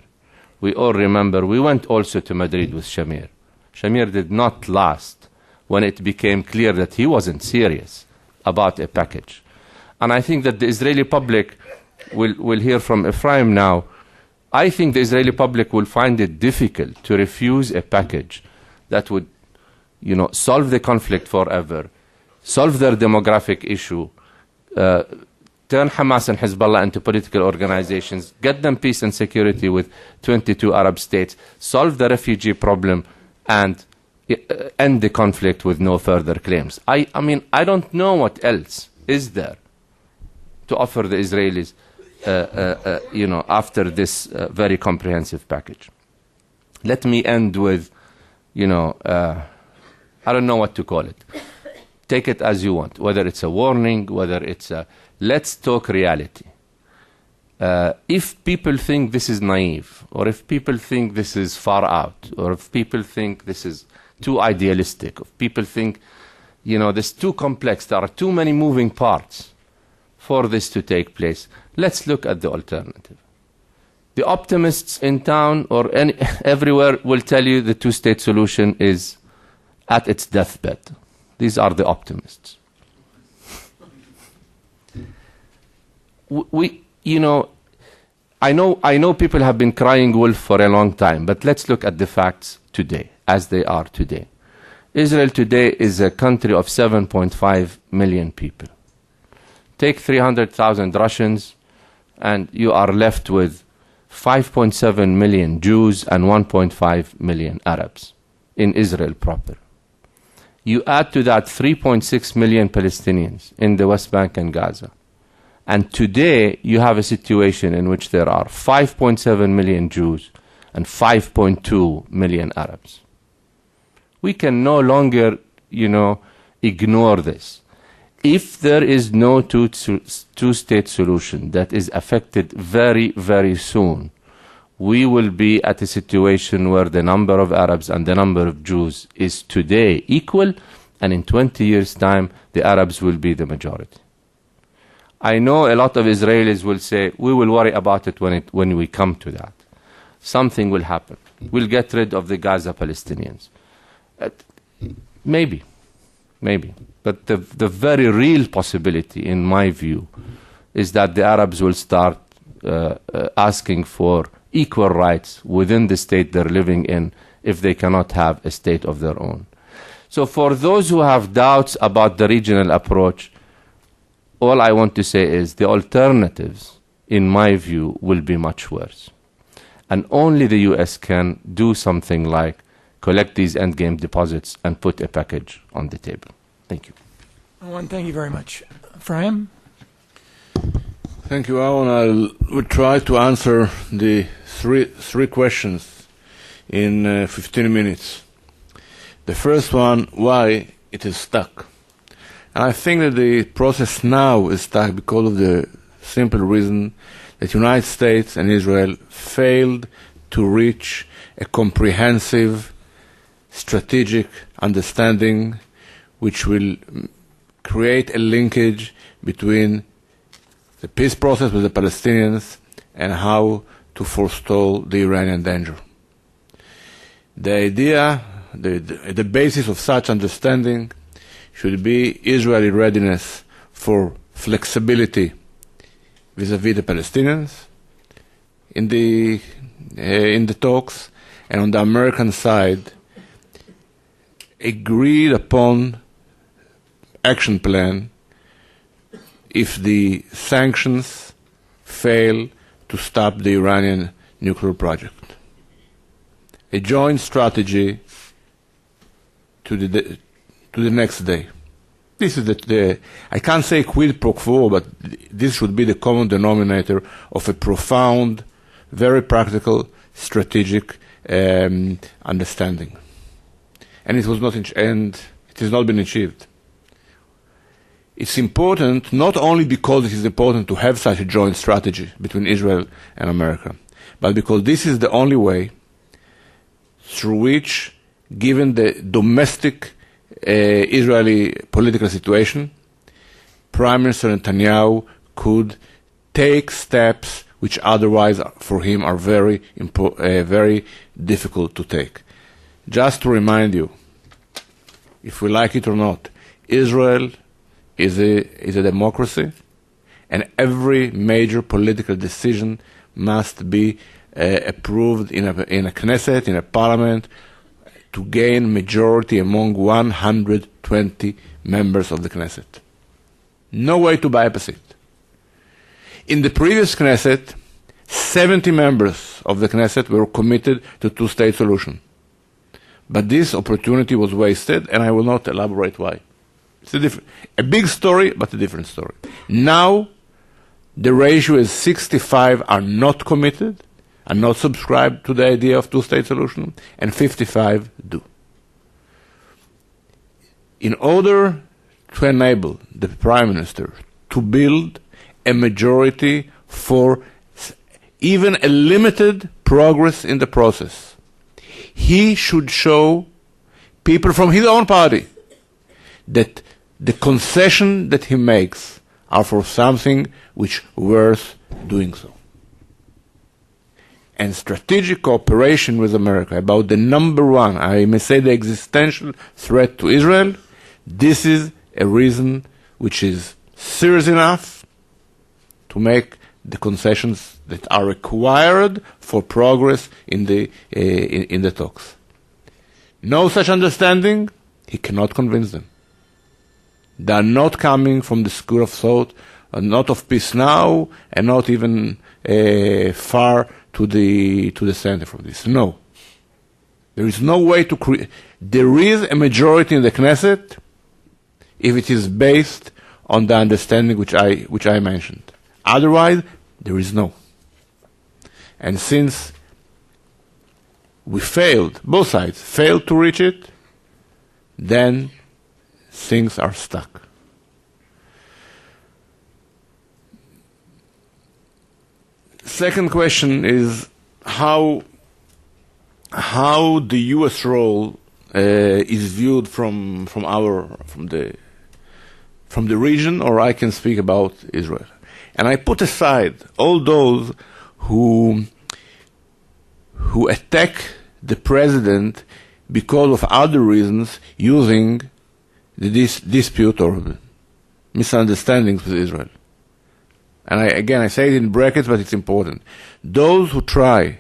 We all remember, we went also to Madrid with Shamir. Shamir did not last when it became clear that he wasn't serious about a package. And I think that the Israeli public will hear from Ephraim now. I think the Israeli public will find it difficult to refuse a package that would, solve the conflict forever, solve their demographic issue, turn Hamas and Hezbollah into political organizations, get them peace and security with 22 Arab states, solve the refugee problem, and end the conflict with no further claims. I mean, I don't know what else is there to offer the Israelis, after this very comprehensive package. Let me end with, I don't know what to call it. Take it as you want, whether it's a warning, whether it's a, let's talk reality. If people think this is naive, or if people think this is far out, or if people think this is too idealistic, if people think, this is too complex, there are too many moving parts for this to take place, let's look at the alternative. The optimists in town or everywhere will tell you the two-state solution is at its deathbed. These are the optimists. I know people have been crying wolf for a long time, but let's look at the facts today, as they are today. Israel today is a country of 7.5 million people. Take 300,000 Russians, and you are left with 5.7 million Jews and 1.5 million Arabs in Israel proper. You add to that 3.6 million Palestinians in the West Bank and Gaza. And today you have a situation in which there are 5.7 million Jews and 5.2 million Arabs. We can no longer, ignore this. If there is no two-state solution that is affected very, very soon, we will be at a situation where the number of Arabs and the number of Jews is today equal, and in 20 years' time, the Arabs will be the majority. I know a lot of Israelis will say, we will worry about it when we come to that. Something will happen. We'll get rid of the Gaza Palestinians. Maybe. But the very real possibility, in my view, is that the Arabs will start asking for equal rights within the state they're living in if they cannot have a state of their own. So for those who have doubts about the regional approach, all I want to say is the alternatives, in my view, will be much worse. And only the US can do something like collect these endgame deposits and put a package on the table. Thank you. Awan, thank you very much. Frahim? Thank you, Awan. I will try to answer the three questions in 15 minutes. The first one, why it is stuck. And I think that the process now is stuck because of the simple reason that the United States and Israel failed to reach a comprehensive strategic understanding which will create a linkage between the peace process with the Palestinians and how to forestall the Iranian danger. The idea, the basis of such understanding should be Israeli readiness for flexibility vis-à-vis the Palestinians in the talks, and on the American side, agreed upon action plan if the sanctions fail to stop the Iranian nuclear project. A joint strategy to the next day. This is I can't say quid pro quo, but this should be the common denominator of a profound, very practical, strategic understanding. And it has not been achieved. It's important not only because it is important to have such a joint strategy between Israel and America, but because this is the only way through which, given the domestic Israeli political situation, Prime Minister Netanyahu could take steps which otherwise for him are very difficult to take. Just to remind you, if we like it or not, Israel is a democracy, and every major political decision must be approved in a Knesset, in a parliament, to gain majority among 120 members of the Knesset. No way to bypass it. In the previous Knesset, 70 members of the Knesset were committed to two-state solution. But this opportunity was wasted, and I will not elaborate why. It's a big story, but a different story. Now, the ratio is 65 are not committed, are not subscribed to the idea of two-state solution, and 55 do. In order to enable the Prime Minister to build a majority for even a limited progress in the process, he should show people from his own party that the concession that he makes are for something which worth doing so. And strategic cooperation with America about the number one, I may say the existential threat to Israel, this is a reason which is serious enough to make the concessions that are required for progress in the talks. No such understanding, he cannot convince them. They are not coming from the school of thought, not of peace now, and not even far to the center from this. No. There is no way to create. There is a majority in the Knesset if it is based on the understanding which I mentioned. Otherwise, there is no. And since we failed, both sides failed to reach it, then things are stuck. Second question is how the U.S. role is viewed from the region, or I can speak about Israel. And I put aside all those who attack the president because of other reasons, using the dispute or misunderstandings with Israel. and I say it in brackets, but it's important, those who try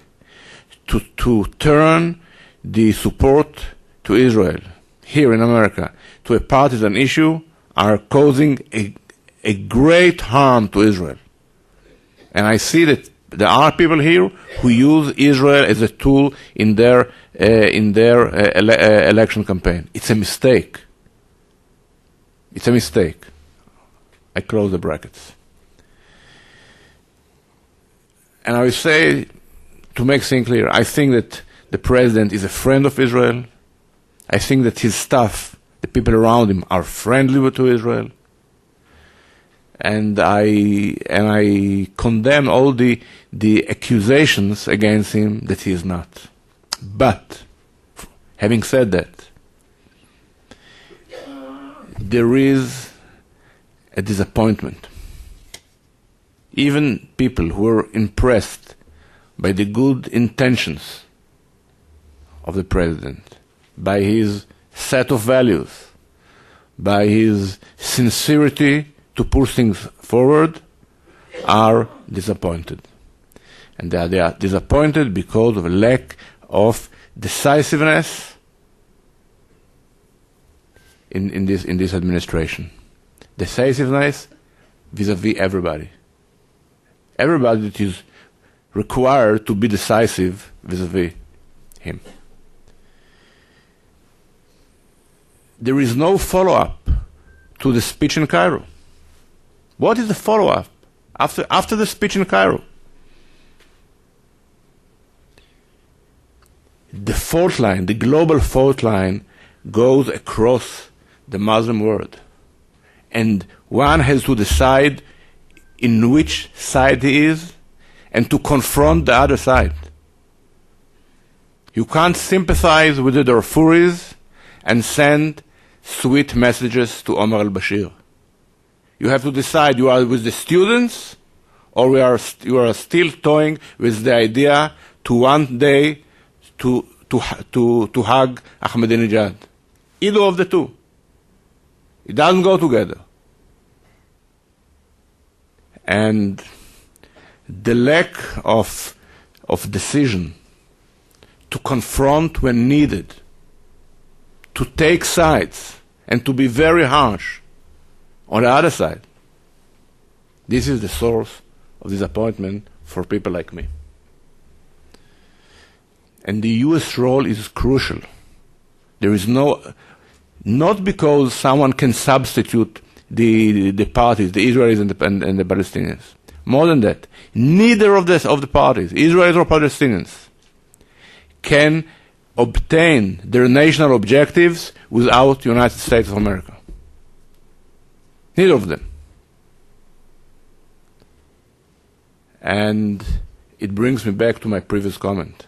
to turn the support to Israel here in America to a partisan issue are causing a great harm to Israel. And I see that there are people here who use Israel as a tool in their election campaign. It's a mistake. It's a mistake. I close the brackets. And I will say, to make things clear, I think that the president is a friend of Israel. I think that his staff, the people around him, are friendly to Israel. And I condemn all the accusations against him that he is not. But, having said that, there is a disappointment. Even people who are impressed by the good intentions of the president, by his set of values, by his sincerity to push things forward, are disappointed. And they are disappointed because of a lack of decisiveness in this administration. Decisiveness vis-à-vis everybody. Everybody that is required to be decisive vis-à-vis him. There is no follow-up to the speech in Cairo. What is the follow-up after the speech in Cairo? The fault line, the global fault line, goes across the Muslim world. And one has to decide in which side he is and to confront the other side. You can't sympathize with the Darfuris and send sweet messages to Omar al-Bashir. You have to decide, you are with the students, or you are still toying with the idea to one day to hug Ahmadinejad. Either of the two. It doesn't go together. And the lack of decision to confront when needed, to take sides, and to be very harsh on the other side, this is the source of disappointment for people like me. And the U.S. role is crucial. There is not because someone can substitute the parties, the Israelis and the Palestinians. More than that, neither of the parties, Israelis or Palestinians, can obtain their national objectives without the United States of America. Neither of them. And it brings me back to my previous comment.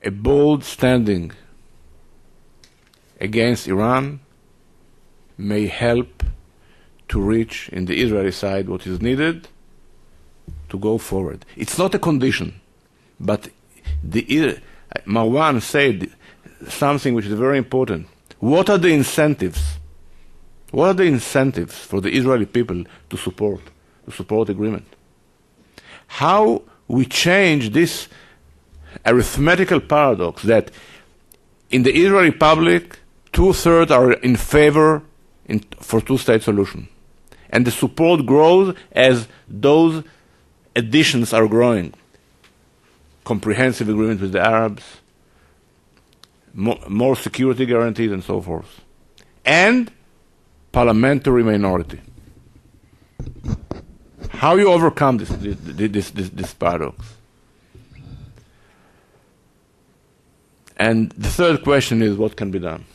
A bold standing against Iran may help to reach in the Israeli side what is needed to go forward. It's not a condition, but Marwan said something which is very important. What are the incentives? What are the incentives for the Israeli people to support agreement? How we change this arithmetical paradox that in the Israeli public, 2/3 are in favor for two-state solution. And the support grows as those additions are growing. Comprehensive agreement with the Arabs, more security guarantees, and so forth. And parliamentary minority. How you overcome this paradox? And the third question is, what can be done?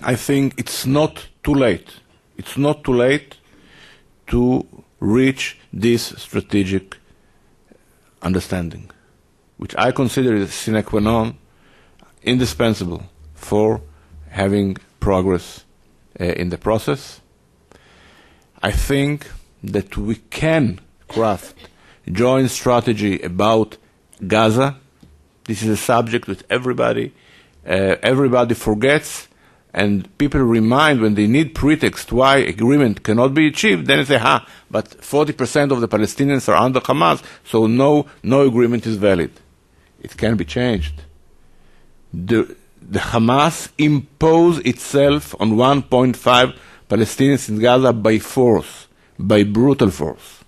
I think it's not too late. It's not too late to reach this strategic understanding, which I consider is sine qua non, indispensable for having progress in the process. I think that we can craft joint strategy about Gaza. This is a subject that everybody forgets, and people remind when they need pretext why agreement cannot be achieved, then they say, but 40% of the Palestinians are under Hamas, so no agreement is valid. It can be changed. The Hamas imposed itself on 1.5 Palestinians in Gaza by force, by brutal force.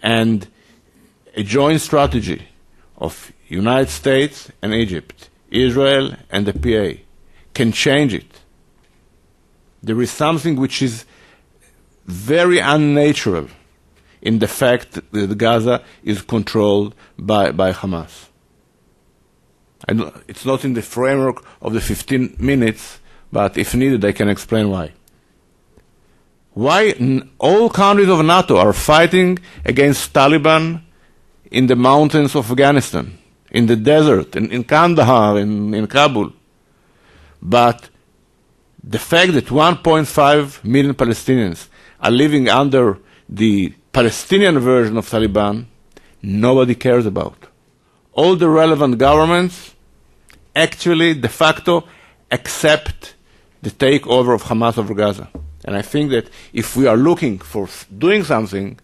And a joint strategy of United States and Egypt, Israel and the PA, can change it. There is something which is very unnatural in the fact that Gaza is controlled by Hamas. It's not in the framework of the 15 minutes, but if needed, I can explain why. Why all countries of NATO are fighting against Taliban in the mountains of Afghanistan, in the desert, in Kandahar, in Kabul. But the fact that 1.5 million Palestinians are living under the Palestinian version of Taliban, nobody cares about. All the relevant governments actually de facto accept the takeover of Hamas over Gaza. And I think that if we are looking for doing something,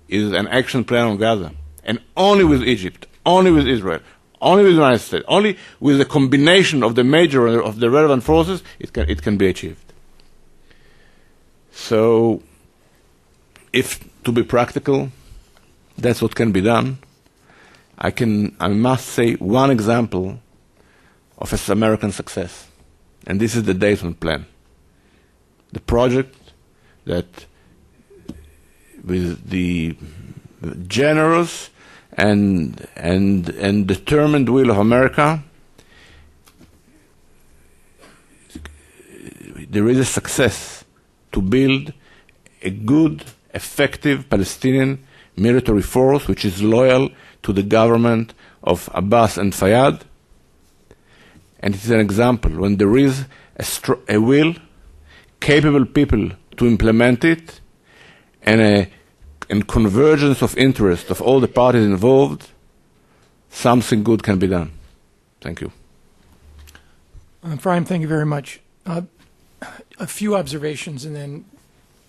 it is an action plan on Gaza. And only with Egypt, only with Israel, only with the United States, only with the combination of the major of the relevant forces, it can be achieved. So, if to be practical, that's what can be done. I must say one example of an American success, and this is the Dayton Plan. The project that, with the generous and determined will of America, there is a success to build a good, effective Palestinian military force which is loyal to the government of Abbas and Fayyad. And it is an example when there is a will, capable people to implement it, and convergence of interest of all the parties involved, something good can be done. Thank you. Ephraim, thank you very much. A few observations, and then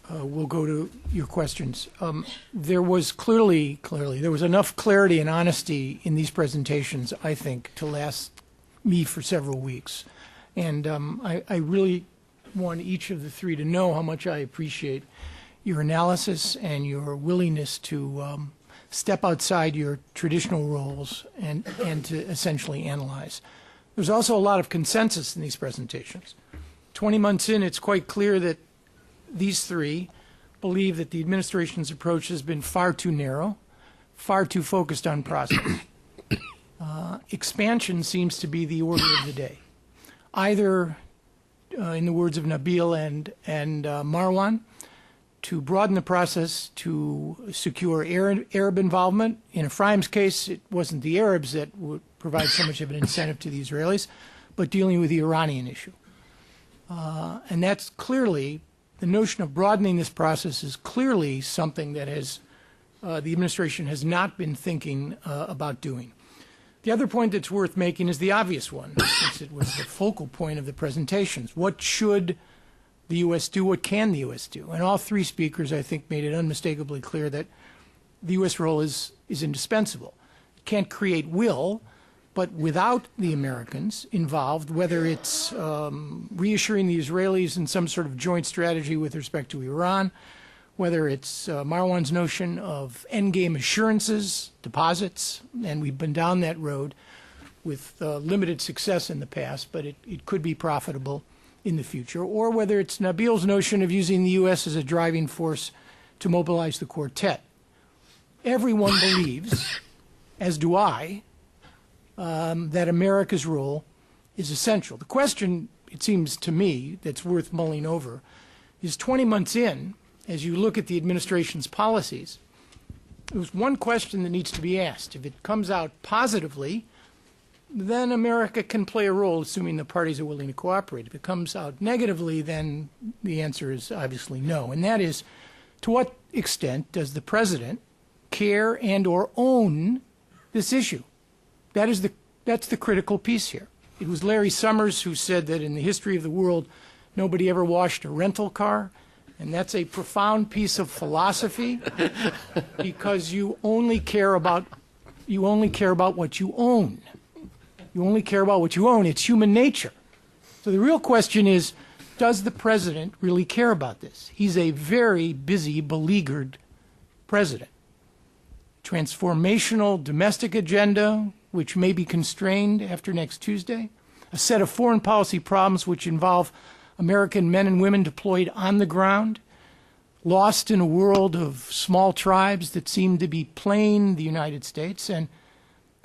we'll go to your questions. There was clearly, there was enough clarity and honesty in these presentations, I think, to last me for several weeks. And I really want each of the three to know how much I appreciate your analysis and your willingness to step outside your traditional roles and to essentially analyze. There's also a lot of consensus in these presentations. 20 months in, it's quite clear that these three believe that the administration's approach has been far too narrow, far too focused on process. Expansion seems to be the order of the day. Either, in the words of Nabil and Marwan, to broaden the process to secure Arab involvement. In Ephraim's case, it wasn't the Arabs that would provide so much of an incentive to the Israelis, but dealing with the Iranian issue. And that's clearly, the notion of broadening this process is clearly something that the administration has not been thinking about doing. The other point that's worth making is the obvious one, since it was the focal point of the presentations. What should the U.S. do? What can the U.S. do? And all three speakers, I think, made it unmistakably clear that the U.S. role is indispensable. It can't create will, but without the Americans involved, whether it's reassuring the Israelis in some sort of joint strategy with respect to Iran, whether it's Marwan's notion of endgame assurances, deposits, and we've been down that road with limited success in the past, but it could be profitable in the future, or whether it's Nabil's notion of using the U.S. as a driving force to mobilize the quartet. Everyone believes, as do I, that America's role is essential. The question, it seems to me, that's worth mulling over is 20 months in, as you look at the administration's policies, there's one question that needs to be asked. If it comes out positively, then America can play a role, assuming the parties are willing to cooperate. If it comes out negatively, then the answer is obviously no. And that is, to what extent does the president care and or own this issue? That's the critical piece here. It was Larry Summers who said that in the history of the world, nobody ever washed a rental car. And that's a profound piece of philosophy because you only care about what you own. You only care about what you own. It's human nature. So the real question is, does the president really care about this? He's a very busy, beleaguered president. Transformational domestic agenda, which may be constrained after next Tuesday. A set of foreign policy problems which involve American men and women deployed on the ground, lost in a world of small tribes that seem to be playing the United States and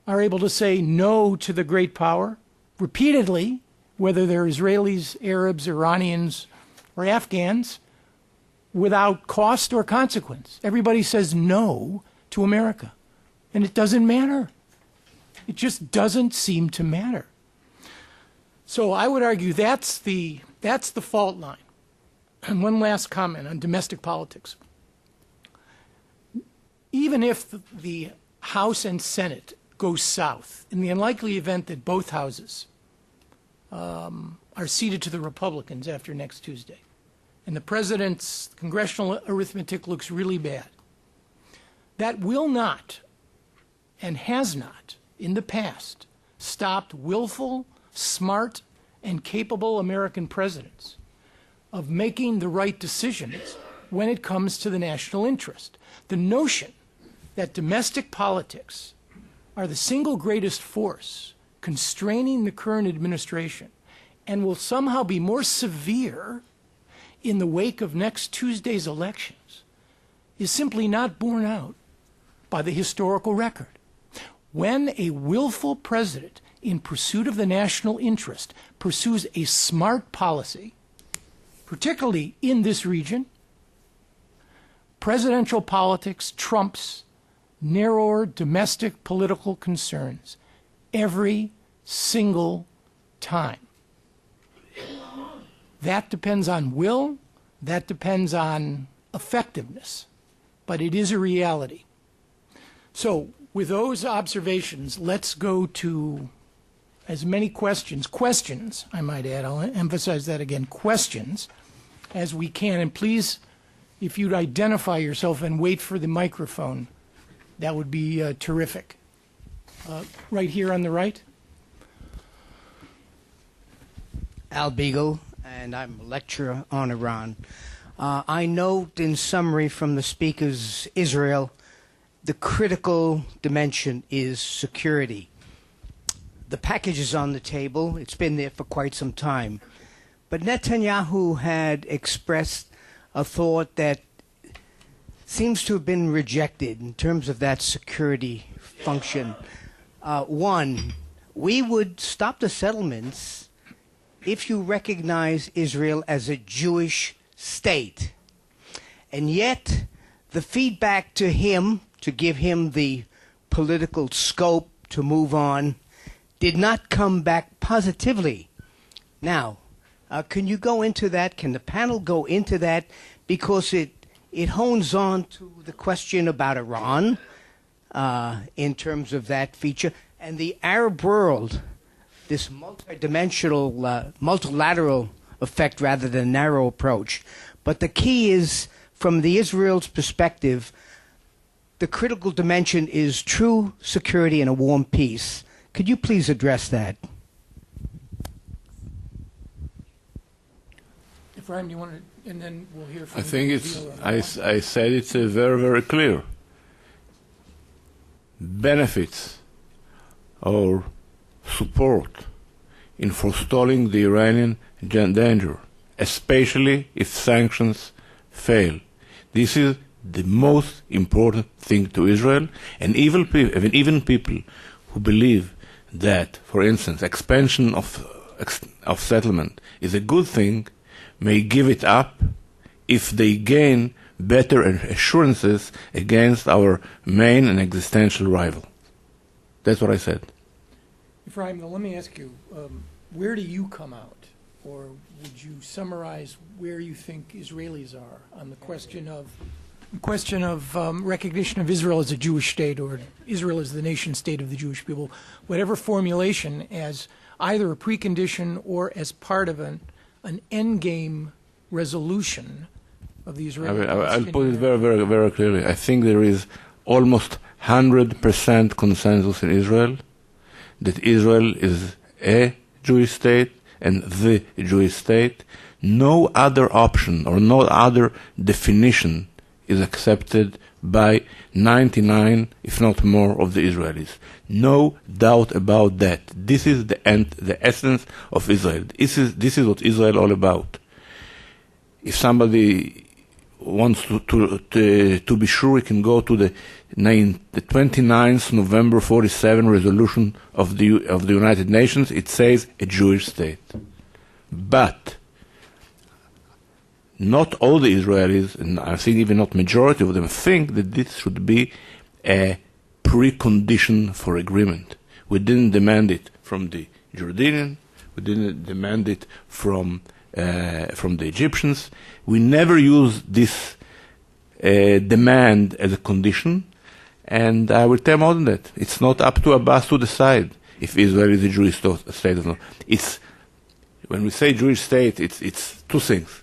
are able to say no to the great power repeatedly, whether they're Israelis, Arabs, Iranians, or Afghans, without cost or consequence. Everybody says no to America, and it doesn't matter. It just doesn't seem to matter. So I would argue that's the fault line. And one last comment on domestic politics. Even if the House and Senate go south, in the unlikely event that both houses are ceded to the Republicans after next Tuesday, and the president's congressional arithmetic looks really bad, that will not and has not in the past stopped willful, smart, and capable American presidents of making the right decisions when it comes to the national interest. The notion that domestic politics are the single greatest force constraining the current administration and will somehow be more severe in the wake of next Tuesday's elections is simply not borne out by the historical record. When a willful president in pursuit of the national interest pursues a smart policy, particularly in this region, presidential politics trumps narrower domestic political concerns every single time. That depends on will, that depends on effectiveness, but it is a reality. So with those observations, let's go to as many questions, I might add, I'll emphasize that again, questions, as we can. And please, if you'd identify yourself and wait for the microphone, that would be terrific. Right here on the right. Al Beagle, and I'm a lecturer on Iran. I note in summary from the speakers, Israel, the critical dimension is security. The package is on the table. It's been there for quite some time. But Netanyahu had expressed a thought that seems to have been rejected in terms of that security function. One, we would stop the settlements if you recognize Israel as a Jewish state. And yet, the feedback to him, to give him the political scope to move on, did not come back positively. Now, can you go into that? Can the panel go into that? Because it hones on to the question about Iran in terms of that feature. And the Arab world, this multidimensional, multilateral effect rather than narrow approach. But the key is, from the Israel's perspective, the critical dimension is true security and a warm peace. Could you please address that? Ephraim, do you want to, and then we'll hear from I think you. I said it's very, very clear. Benefits or support in forestalling the Iranian danger, especially if sanctions fail. This is the most important thing to Israel, and even people who believe that, for instance, expansion of settlement is a good thing may give it up if they gain better assurances against our main and existential rival. That's what I said. Ephraim, now let me ask you, where do you come out? Or would you summarize where you think Israelis are on the question of recognition of Israel as a Jewish state, or Israel as the nation state of the Jewish people, whatever formulation, as either a precondition or as part of an endgame resolution of the Israeli I'll put it very, very, very clearly. I think there is almost 100% consensus in Israel that Israel is a Jewish state and the Jewish state. No other option or no other definition is accepted by 99, if not more, of the Israelis. No doubt about that. This is the essence of Israel. This is what Israel is all about. If somebody wants to be sure, he can go to the 29th November 47 resolution of the United Nations. It says a Jewish state. But not all the Israelis, and I think even not majority of them, think that this should be a precondition for agreement. We didn't demand it from the Jordanian. We didn't demand it from the Egyptians. We never used this demand as a condition, and I will tell more than that. It's not up to Abbas to decide if Israel is a Jewish state or not. When we say Jewish state, it's two things.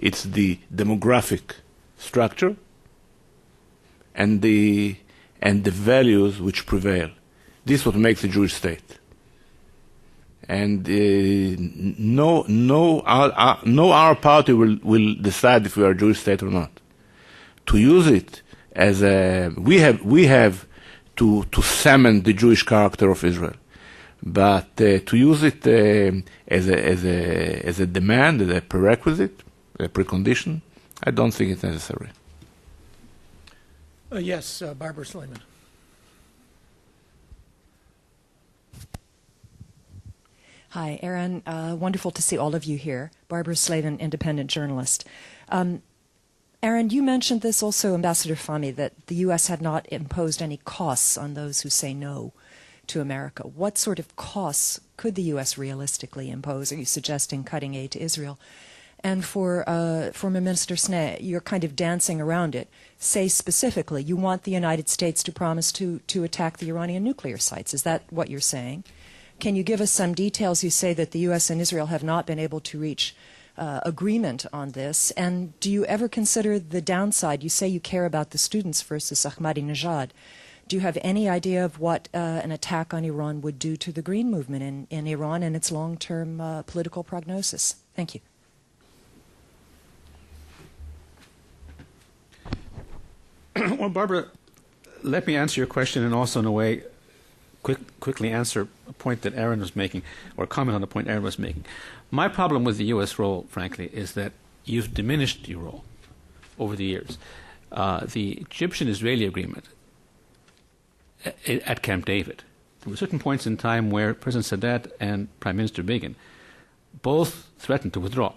It's the demographic structure and the values which prevail. This is what makes a Jewish state. And no our party will decide if we are a Jewish state or not. To use it as we have to cement the Jewish character of Israel, but to use it as a demand, as a prerequisite, a precondition, I don't think it's necessary. Yes, Barbara Slayman. Hi, Aaron. Wonderful to see all of you here. Barbara Slayton, independent journalist. Aaron, you mentioned this also, Ambassador Fahmy, that the U.S. had not imposed any costs on those who say no to America. What sort of costs could the U.S. realistically impose? Are you suggesting cutting aid to Israel? And for former Minister Sneh, you're kind of dancing around it. Say specifically, you want the United States to promise to attack the Iranian nuclear sites. Is that what you're saying? Can you give us some details? You say that the U.S. and Israel have not been able to reach agreement on this. And do you ever consider the downside? You say you care about the students versus Ahmadinejad. Do you have any idea of what an attack on Iran would do to the Green movement in Iran and its long-term political prognosis? Thank you. Well, Barbara, let me answer your question and also in a way quickly answer a point that Aaron was making, or comment on the point Aaron was making. My problem with the U.S. role, frankly, is that you've diminished your role over the years. The Egyptian-Israeli agreement at Camp David, there were certain points in time where President Sadat and Prime Minister Begin both threatened to withdraw.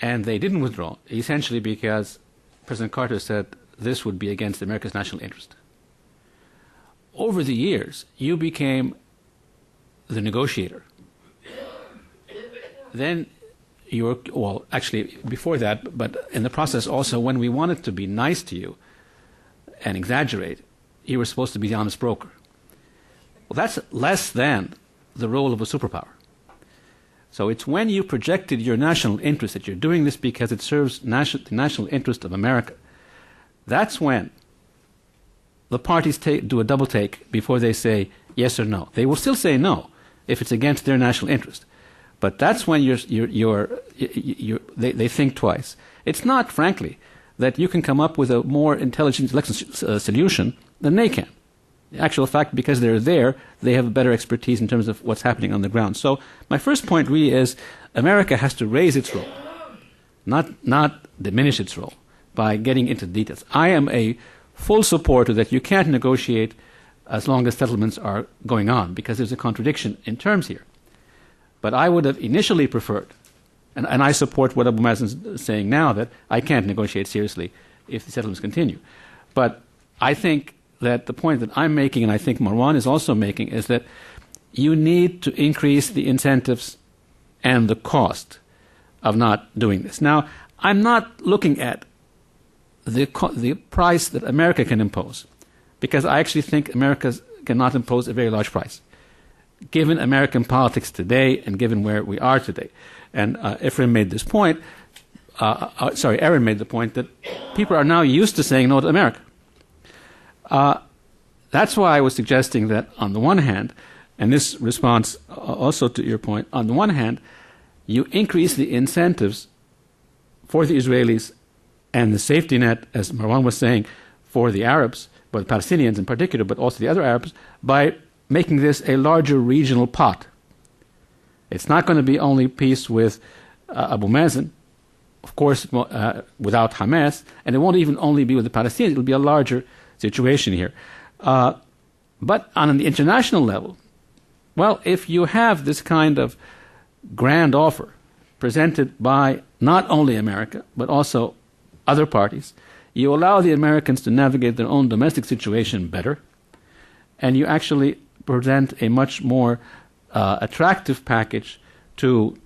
And they didn't withdraw, essentially because President Carter said this would be against America's national interest. Over the years, you became the negotiator. Then you were, well, actually before that, but in the process also, when we wanted to be nice to you and exaggerate, you were supposed to be the honest broker. Well, that's less than the role of a superpower. So it's when you projected your national interest that you're doing this because it serves the national interest of America. That's when the parties do a double take before they say yes or no. They will still say no if it's against their national interest. But that's when they think twice. It's not, frankly, that you can come up with a more intelligent solution than they can. The actual fact, because they're there, they have a better expertise in terms of what's happening on the ground. So my first point really is America has to raise its role, not diminish its role by getting into details. I am a full supporter that you can't negotiate as long as settlements are going on because there's a contradiction in terms here. But I would have initially preferred, and I support what Abu Mazen is saying now, that I can't negotiate seriously if the settlements continue. But I think that the point that I'm making, and I think Marwan is also making, is that you need to increase the incentives and the cost of not doing this. Now, I'm not looking at the price that America can impose, because I actually think America cannot impose a very large price. given American politics today and given where we are today. And Aaron made the point that people are now used to saying no to America. That's why I was suggesting that on the one hand, and this responds also to your point, on the one hand, you increase the incentives for the Israelis and the safety net, as Marwan was saying, for the Arabs, but the Palestinians in particular, but also the other Arabs, by making this a larger regional pot. It's not going to be only peace with Abu Mazen, of course, without Hamas, and it won't even only be with the Palestinians. It will be a larger situation here. But on the international level, well, if you have this kind of grand offer presented by not only America, but also other parties, you allow the Americans to navigate their own domestic situation better, and you actually present a much more attractive package to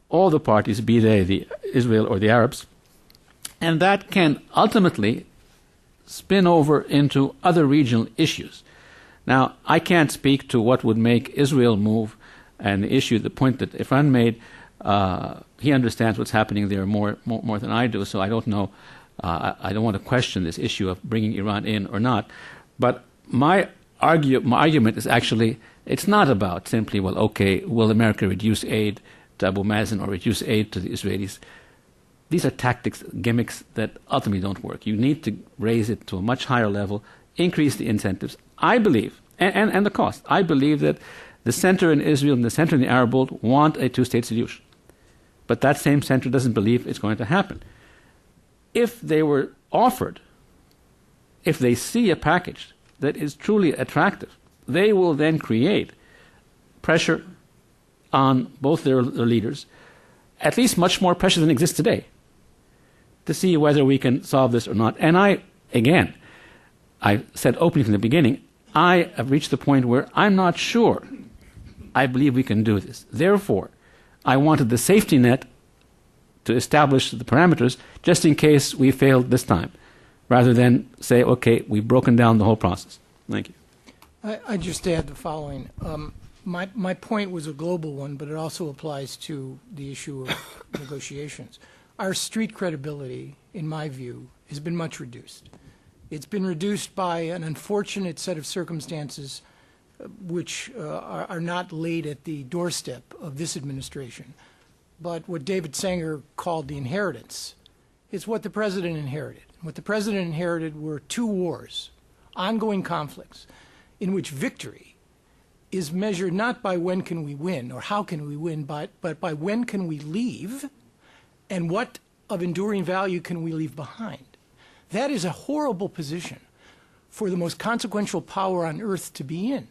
all the parties, be they the Israel or the Arabs, and that can ultimately spin over into other regional issues. Now, I can't speak to what would make Israel move, and the point that Efran made, he understands what's happening there more than I do, so I don't know. I don't want to question this issue of bringing Iran in or not. But my argument is actually, it's not about simply, well, okay, will America reduce aid to Abu Mazen or reduce aid to the Israelis? These are tactics, gimmicks that ultimately don't work. You need to raise it to a much higher level, increase the incentives. I believe, and the cost, I believe that the center in Israel and the center in the Arab world want a two-state solution. But that same center doesn't believe it's going to happen. If they were offered, if they see a package that is truly attractive, they will then create pressure on both their leaders, at least much more pressure than exists today, to see whether we can solve this or not. And I said openly from the beginning, I have reached the point where I'm not sure I believe we can do this. Therefore, I wanted the safety net to establish the parameters just in case we failed this time, rather than say, okay, we've broken down the whole process. Thank you. I just add the following. My point was a global one, but it also applies to the issue of negotiations. Our street credibility, in my view, has been much reduced. It's been reduced by an unfortunate set of circumstances which are not laid at the doorstep of this administration. But what David Sanger called the inheritance is what the president inherited. What the president inherited were two wars, ongoing conflicts, in which victory is measured not by when can we win or how can we win, but by when can we leave and what of enduring value can we leave behind. That is a horrible position for the most consequential power on earth to be in.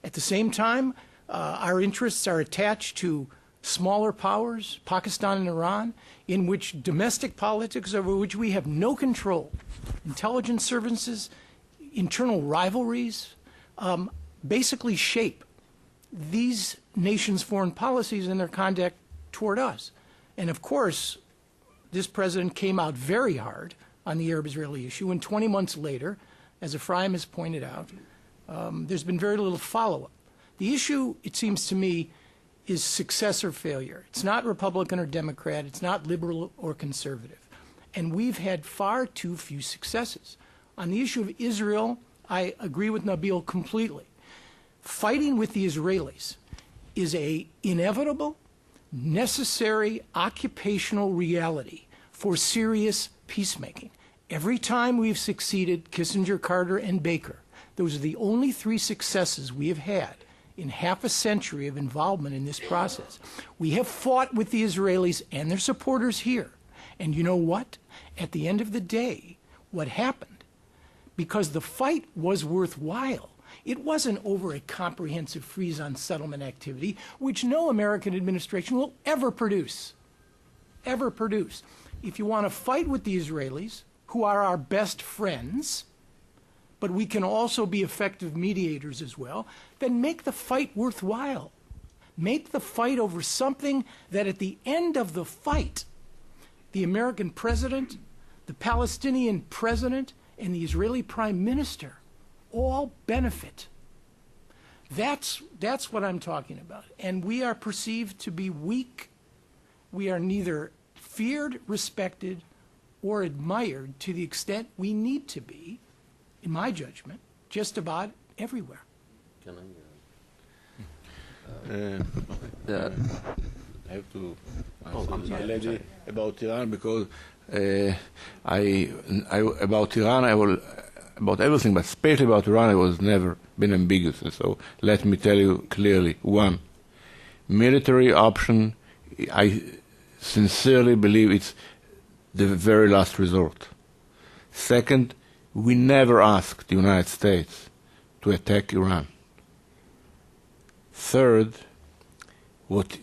At the same time, our interests are attached to smaller powers, Pakistan and Iran, in which domestic politics over which we have no control, intelligence services, internal rivalries, basically shape these nations' foreign policies and their conduct toward us. And of course, this president came out very hard on the Arab-Israeli issue, and 20 months later, as Ephraim has pointed out, there's been very little follow-up. The issue, it seems to me, is success or failure. It's not Republican or Democrat. It's not liberal or conservative. And we've had far too few successes. On the issue of Israel, I agree with Nabil completely. Fighting with the Israelis is an inevitable, necessary occupational reality for serious peacemaking. Every time we've succeeded, Kissinger, Carter, and Baker, those are the only three successes we have had in half a century of involvement in this process. We have fought with the Israelis and their supporters here. And you know what? At the end of the day, what happened? Because the fight was worthwhile. It wasn't over a comprehensive freeze on settlement activity, which no American administration will ever produce. Ever produce. If you want to fight with the Israelis, who are our best friends, but we can also be effective mediators as well, then make the fight worthwhile. Make the fight over something that at the end of the fight, the American president, the Palestinian president, and the Israeli prime minister all benefit. That's what I'm talking about. And we are perceived to be weak. We are neither feared, respected, or admired to the extent we need to be, in my judgment, just about everywhere. I have to answer the lady about Iran because about Iran I will about everything, but especially about Iran I was never been ambiguous. And so let me tell you clearly: one, military option, I sincerely believe it's the very last resort. Second, we never asked the United States to attack Iran. Third, what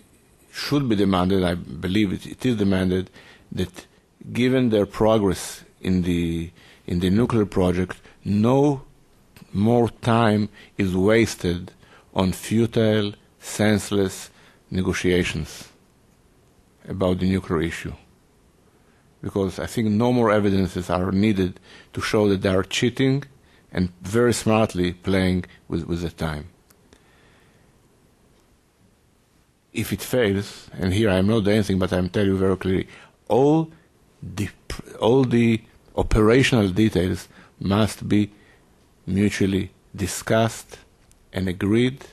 should be demanded, I believe it is demanded, that given their progress in the nuclear project, no more time is wasted on futile, senseless negotiations about the nuclear issue. Because I think no more evidences are needed to show that they are cheating and very smartly playing with the time. If it fails, and here I am not anything, but I'm telling you very clearly, all the operational details must be mutually discussed and agreed,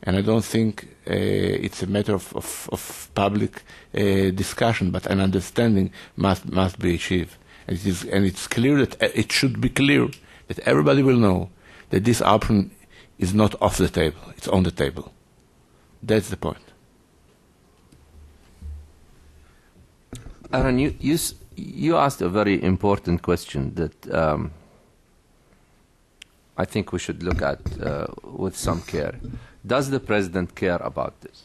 and I don't think it's a matter of public discussion, but an understanding must be achieved. And it's clear that it should be clear that everybody will know that this option is not off the table; it's on the table. That's the point. Aaron, you asked a very important question that I think we should look at with some care. Does the president care about this?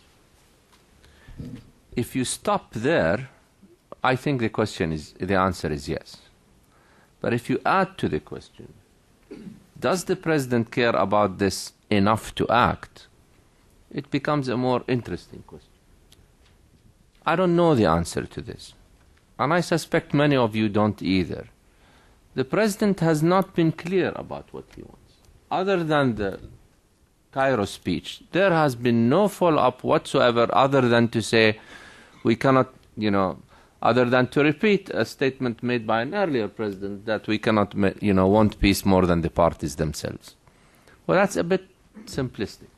If you stop there, I think the answer is yes. But if you add to the question, does the president care about this enough to act? It becomes a more interesting question. I don't know the answer to this. And I suspect many of you don't either. The president has not been clear about what he wants. Other than the Cairo speech, there has been no follow-up whatsoever other than to say we cannot, other than to repeat a statement made by an earlier president that we cannot, want peace more than the parties themselves. Well, that's a bit simplistic.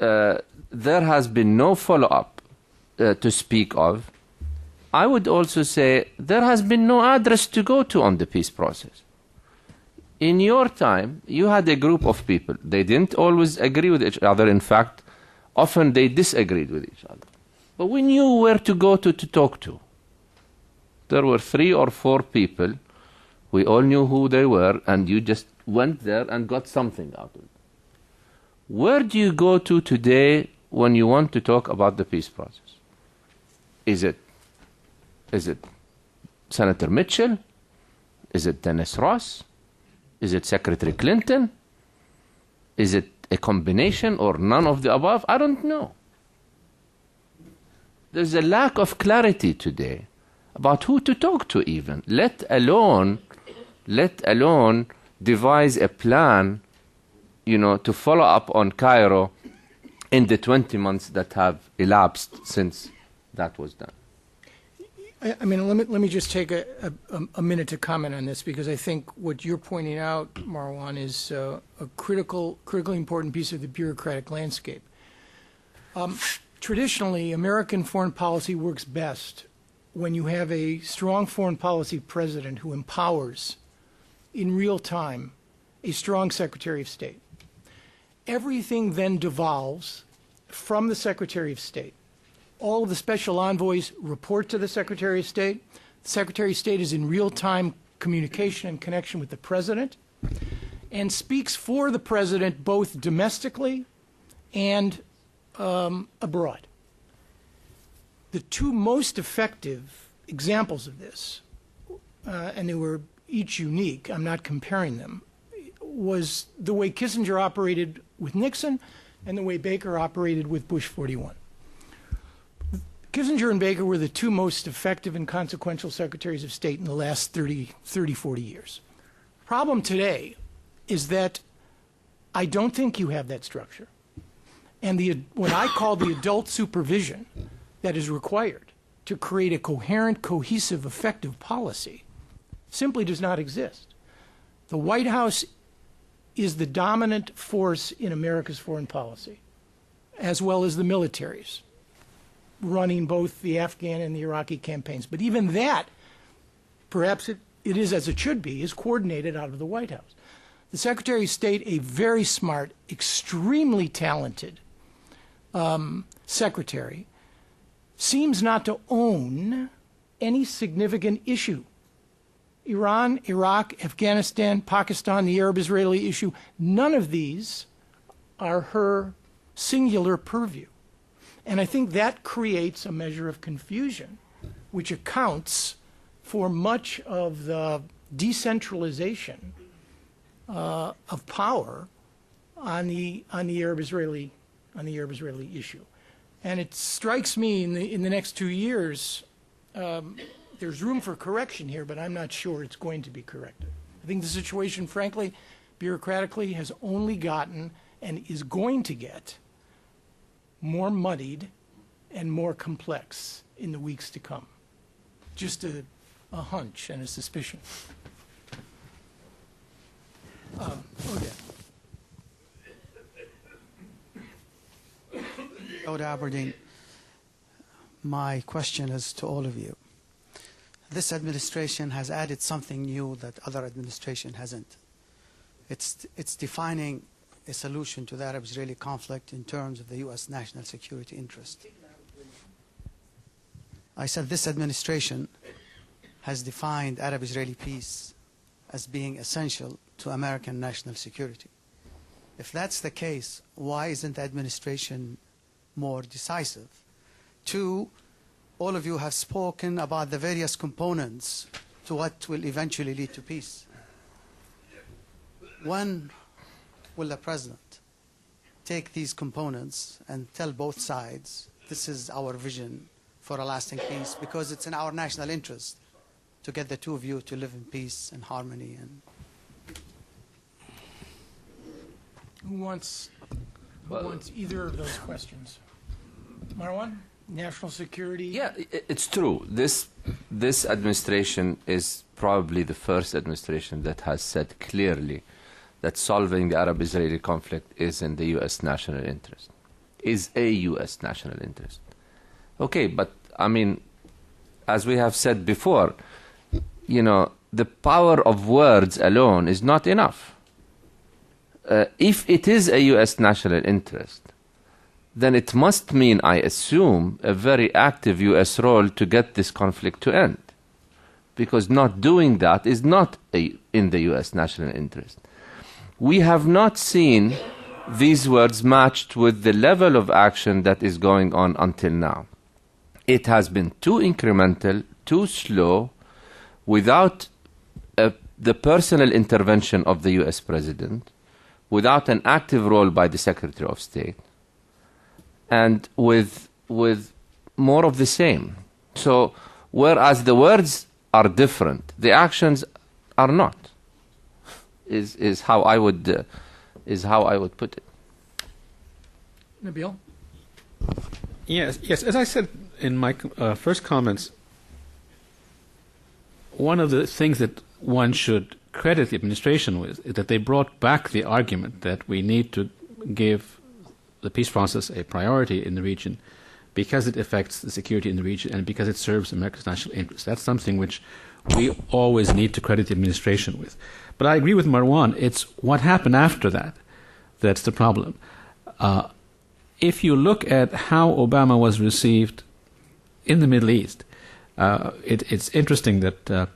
There has been no follow-up to speak of. I would also say there has been no address to go to on the peace process. In your time, you had a group of people. They didn't always agree with each other. In fact, often they disagreed with each other. But we knew where to go to talk to. There were 3 or 4 people. We all knew who they were, and you just went there and got something out of it. Where do you go to today when you want to talk about the peace process? Is it Senator Mitchell? Is it Dennis Ross? Is it Secretary Clinton? Is it a combination or none of the above? I don't know. There's a lack of clarity today about who to talk to even, let alone devise a plan, to follow up on Cairo in the 20 months that have elapsed since that was done. I mean, let me just take a minute to comment on this, because I think what you're pointing out, Marwan, is a critically important piece of the bureaucratic landscape. Traditionally, American foreign policy works best when you have a strong foreign policy president who empowers, in real time, a strong Secretary of State. Everything then devolves from the Secretary of State. All of the special envoys report to the Secretary of State. The Secretary of State is in real-time communication and connection with the President and speaks for the President both domestically and abroad. The 2 most effective examples of this, and they were each unique, I'm not comparing them, was the way Kissinger operated with Nixon and the way Baker operated with Bush 41. Kissinger and Baker were the 2 most effective and consequential secretaries of state in the last 30, 40 years. The problem today is that I don't think you have that structure. And what I call the adult supervision that is required to create a coherent, cohesive, effective policy simply does not exist. The White House is the dominant force in America's foreign policy, as well as the militaries, running both the Afghan and the Iraqi campaigns. But even that, perhaps it is as it should be, is coordinated out of the White House. The Secretary of State, a very smart, extremely talented secretary, seems not to own any significant issue. Iran, Iraq, Afghanistan, Pakistan, the Arab-Israeli issue, none of these are her singular purview. And I think that creates a measure of confusion, which accounts for much of the decentralization of power on the Arab-Israeli issue. And it strikes me in the next 2 years, there's room for correction here, but I'm not sure it's going to be corrected. I think the situation, frankly, bureaucratically, has only gotten and is going to get more muddied and more complex in the weeks to come. Just a hunch and a suspicion. Okay. Lord Aberdeen, my question is to all of you. This administration has added something new that other administration hasn't. It's defining a solution to the Arab-Israeli conflict in terms of the U.S. national security interest. I said this administration has defined Arab-Israeli peace as being essential to American national security. If that's the case, why isn't the administration more decisive? Two, all of you have spoken about the various components to what will eventually lead to peace. When will the President take these components and tell both sides, this is our vision for a lasting peace, because it's in our national interest to get the two of you to live in peace and harmony? And Who wants either of those questions? Marwan? National security? Yeah, it's true. This administration is probably the first administration that has said clearly that solving the Arab-Israeli conflict is in the U.S. national interest, is a U.S. national interest. Okay, but I mean, as we have said before, you know, the power of words alone is not enough. If it is a U.S. national interest, then it must mean, I assume, a very active U.S. role to get this conflict to end. Because not doing that is not in the U.S. national interest. We have not seen these words matched with the level of action that is going on until now. It has been too incremental, too slow, without the personal intervention of the U.S. President, without an active role by the Secretary of State, and with more of the same. So, whereas the words are different, the actions are not. Is how I would put it. Nabil? Yes. As I said in my first comments, one of the things that one should credit the administration with is that they brought back the argument that we need to give the peace process a priority in the region because it affects the security in the region and because it serves America's national interests. That's something which we always need to credit the administration with. But I agree with Marwan, it's what happened after that that's the problem. If you look at how Obama was received in the Middle East, it's interesting that,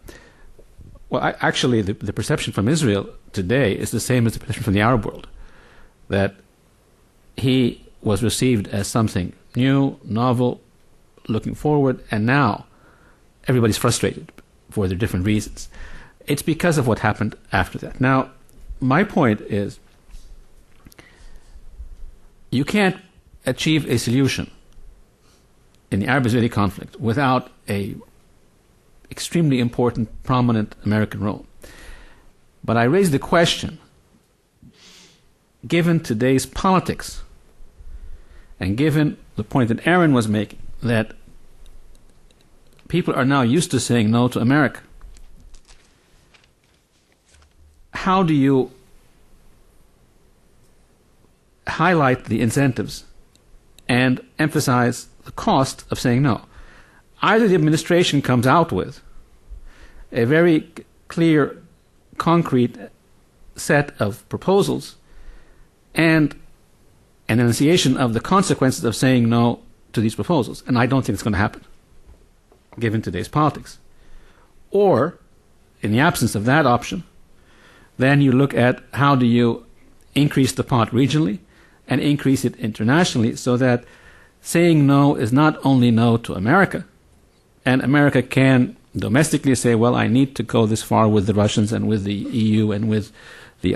actually the perception from Israel today is the same as the perception from the Arab world, that he was received as something new, novel, looking forward, and now everybody's frustrated for their different reasons. It's because of what happened after that. Now, my point is, you can't achieve a solution in the Arab-Israeli conflict without a extremely important, prominent American role. But I raise the question, given today's politics, and given the point that Aaron was making, that people are now used to saying no to America, how do you highlight the incentives and emphasize the cost of saying no? Either the administration comes out with a very clear, concrete set of proposals and an enunciation of the consequences of saying no to these proposals, and I don't think it's going to happen, given today's politics. Or, in the absence of that option, then you look at how do you increase the pot regionally and increase it internationally, so that saying no is not only no to America, and America can domestically say, well, I need to go this far with the Russians and with the EU and with the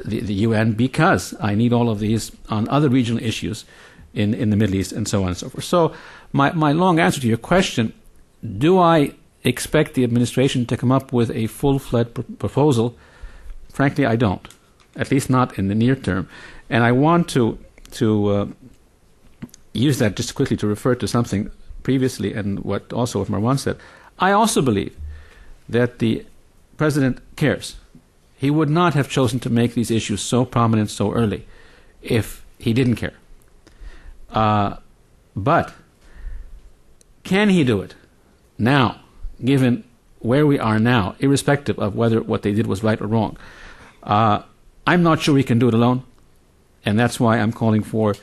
UN, because I need all of these on other regional issues in the Middle East, and so on and so forth. So my long answer to your question, do I expect the administration to come up with a full-fledged proposal? Frankly, I don't, at least not in the near term. And I want to use that just quickly to refer to something previously and what Marwan said. I also believe that the president cares. He would not have chosen to make these issues so prominent so early if he didn't care. But can he do it now, given where we are now, irrespective of whether what they did was right or wrong? I'm not sure he can do it alone, and that's why I'm calling for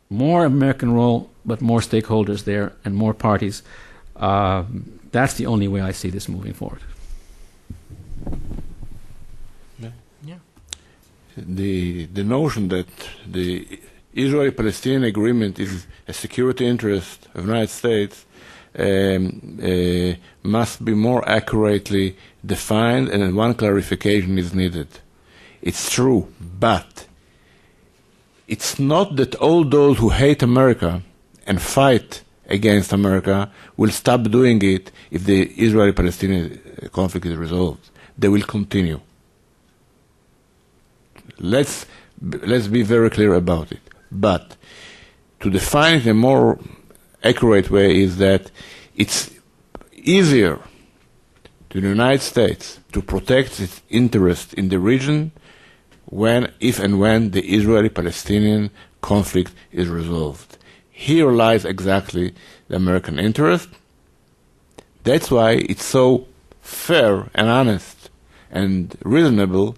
more American role, but more stakeholders there and more parties. That's the only way I see this moving forward. Yeah. The notion that the Israeli-Palestinian agreement is a security interest of the United States must be more accurately defined, and one clarification is needed. It's true, but it's not that all those who hate America and fight against America will stop doing it if the Israeli-Palestinian conflict is resolved. They will continue. Let's be very clear about it. But to define it in a more accurate way is that it's easier to the United States to protect its interest in the region if and when the Israeli-Palestinian conflict is resolved. Here lies exactly the American interest. That's why it's so fair and honest and reasonable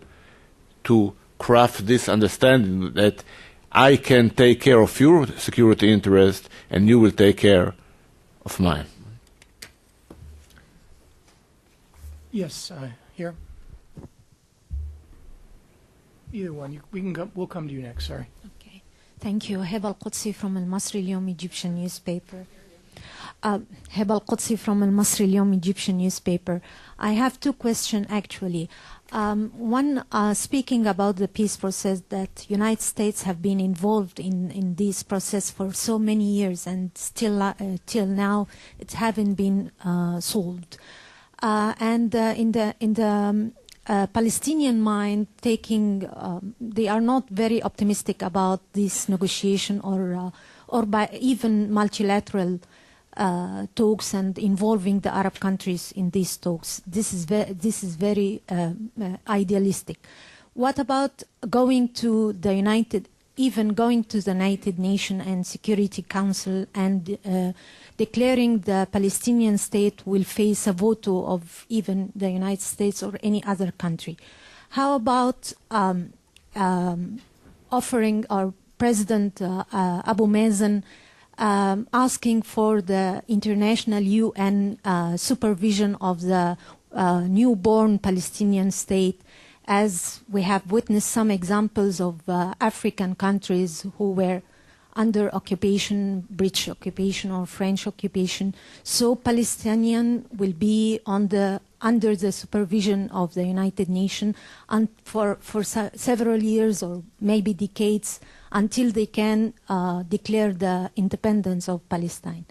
to craft this understanding that I can take care of your security interest and you will take care of mine. Yes, here. Either one. We'll come to you next. Sorry. Okay. Thank you. Heba Al-Qudsi from Al-Masri Al-Yawm Egyptian newspaper. Heba Al-Qudsi from Al-Masri Al-Yawm Egyptian newspaper. I have two questions actually. One, speaking about the peace process, that United States have been involved in this process for so many years, and still till now it haven't been solved. And in the Palestinian mind, they are not very optimistic about this negotiation or by even multilateral talks and involving the Arab countries in these talks. This is very idealistic. What about going to the United Nations and Security Council and declaring the Palestinian state will face a veto of even the United States or any other country? How about offering our President Abu Mazen asking for the international UN supervision of the newborn Palestinian state, as we have witnessed some examples of African countries who were under occupation, British occupation or French occupation. So Palestinian will be under the supervision of the United Nations and for several years or maybe decades until they can declare the independence of Palestine.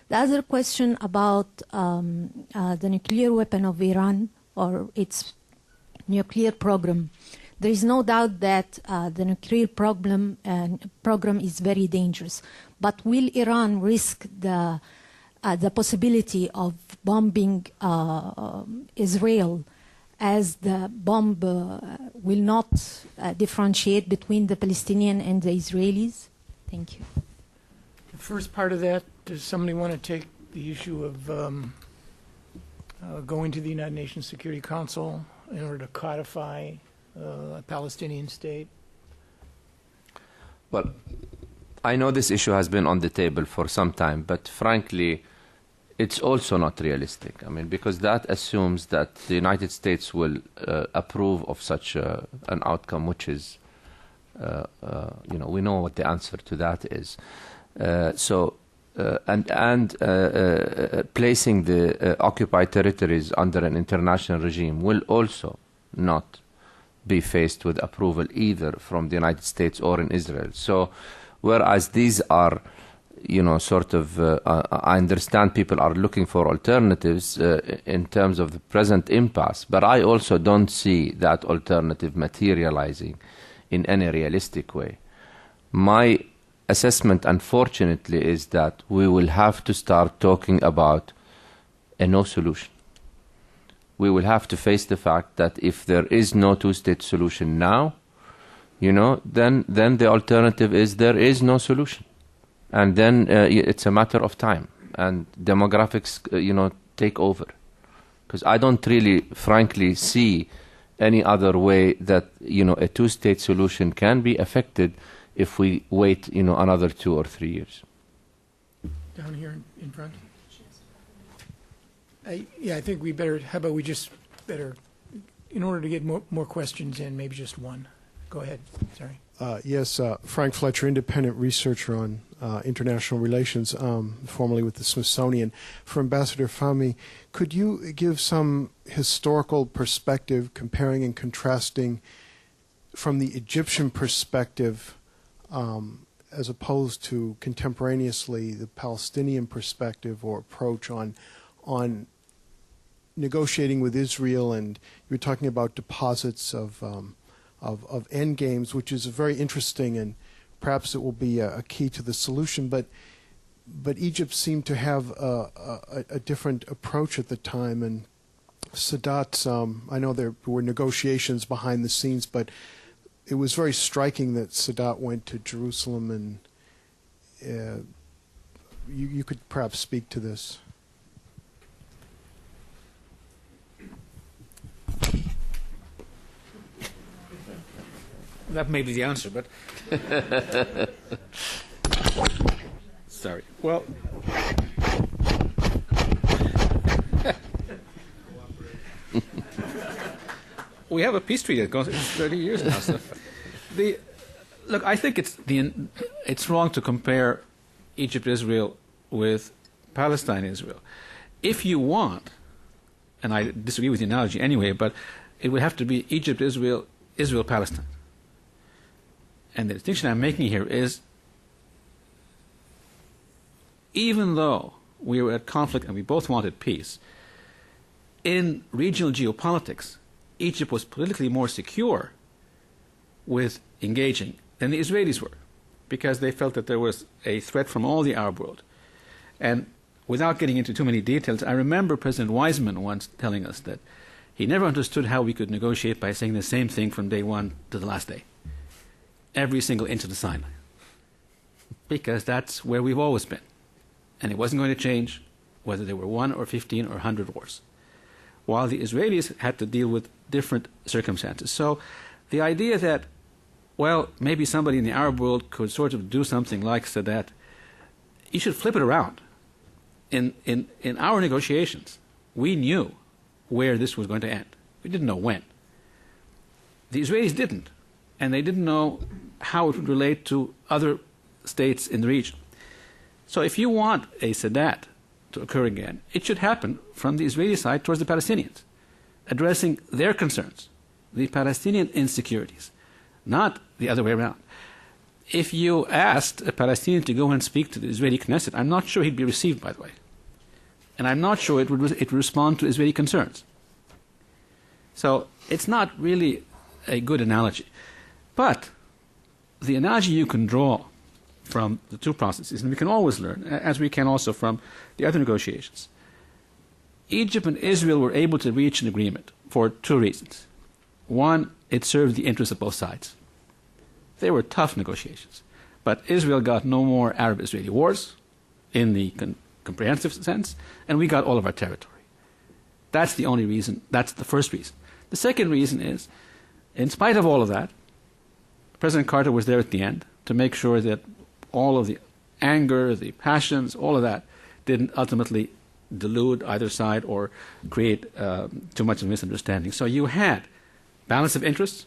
The other question about the nuclear weapon of Iran or its nuclear program. There is no doubt that the nuclear program is very dangerous. But will Iran risk the possibility of bombing Israel, as the bomb will not differentiate between the Palestinian and the Israelis? Thank you. The first part of that, does somebody want to take the issue of going to the United Nations Security Council in order to codify a Palestinian state? Well, I know this issue has been on the table for some time, but frankly, it's also not realistic. I mean, because that assumes that the United States will approve of such an outcome, which is, we know what the answer to that is. Placing the occupied territories under an international regime will also not be faced with approval either from the United States or in Israel. So, whereas these are, I understand people are looking for alternatives in terms of the present impasse, but I also don't see that alternative materializing in any realistic way. My assessment, unfortunately, is that we will have to start talking about a no solution. We will have to face the fact that if there is no two-state solution now, then the alternative is there is no solution. And then it's a matter of time. And demographics, take over. Because I don't really, frankly, see any other way that, a two-state solution can be effected if we wait, another 2 or 3 years. Down here in front. I think we better, how about we just better, in order to get more questions in, maybe just one. Go ahead, sorry. Yes, Frank Fletcher, independent researcher on international relations, formerly with the Smithsonian. For Ambassador Fahmy, could you give some historical perspective, comparing and contrasting from the Egyptian perspective as opposed to contemporaneously the Palestinian perspective or approach on negotiating with Israel? And you were talking about deposits of end games, which is very interesting, and perhaps it will be a key to the solution. But Egypt seemed to have a different approach at the time, and Sadat's, I know there were negotiations behind the scenes, but it was very striking that Sadat went to Jerusalem, and you could perhaps speak to this. That may be the answer, but sorry. Well, we have a peace treaty that goes 30 years now. So look, I think it's wrong to compare Egypt-Israel with Palestine-Israel. If you want, and I disagree with the analogy anyway, but it would have to be Egypt-Israel, Israel-Palestine. And the distinction I'm making here is, even though we were at conflict and we both wanted peace, in regional geopolitics, Egypt was politically more secure with engaging than the Israelis were, because they felt that there was a threat from all the Arab world. And without getting into too many details, I remember President Weizmann once telling us that he never understood how we could negotiate by saying the same thing from day one to the last day. Every single inch of the Sinai, because that's where we've always been, and it wasn't going to change whether there were 1 or 15 or 100 wars, while the Israelis had to deal with different circumstances. So the idea that, well, maybe somebody in the Arab world could sort of do something like Sadat, you should flip it around. In our negotiations, we knew where this was going to end. We didn't know when. The Israelis didn't. And they didn't know how it would relate to other states in the region. So if you want a Sadat to occur again, it should happen from the Israeli side towards the Palestinians, addressing their concerns, the Palestinian insecurities, not the other way around. If you asked a Palestinian to go and speak to the Israeli Knesset, I'm not sure he'd be received, by the way. And I'm not sure it would respond to Israeli concerns. So it's not really a good analogy. But the analogy you can draw from the two processes, and we can always learn, as we can also from the other negotiations. Egypt and Israel were able to reach an agreement for two reasons. One, it served the interests of both sides. They were tough negotiations. But Israel got no more Arab-Israeli wars in the comprehensive sense, and we got all of our territory. That's the only reason. That's the first reason. The second reason is, in spite of all of that, President Carter was there at the end to make sure that all of the anger, the passions, all of that didn't ultimately delude either side or create too much of a misunderstanding. So you had balance of interests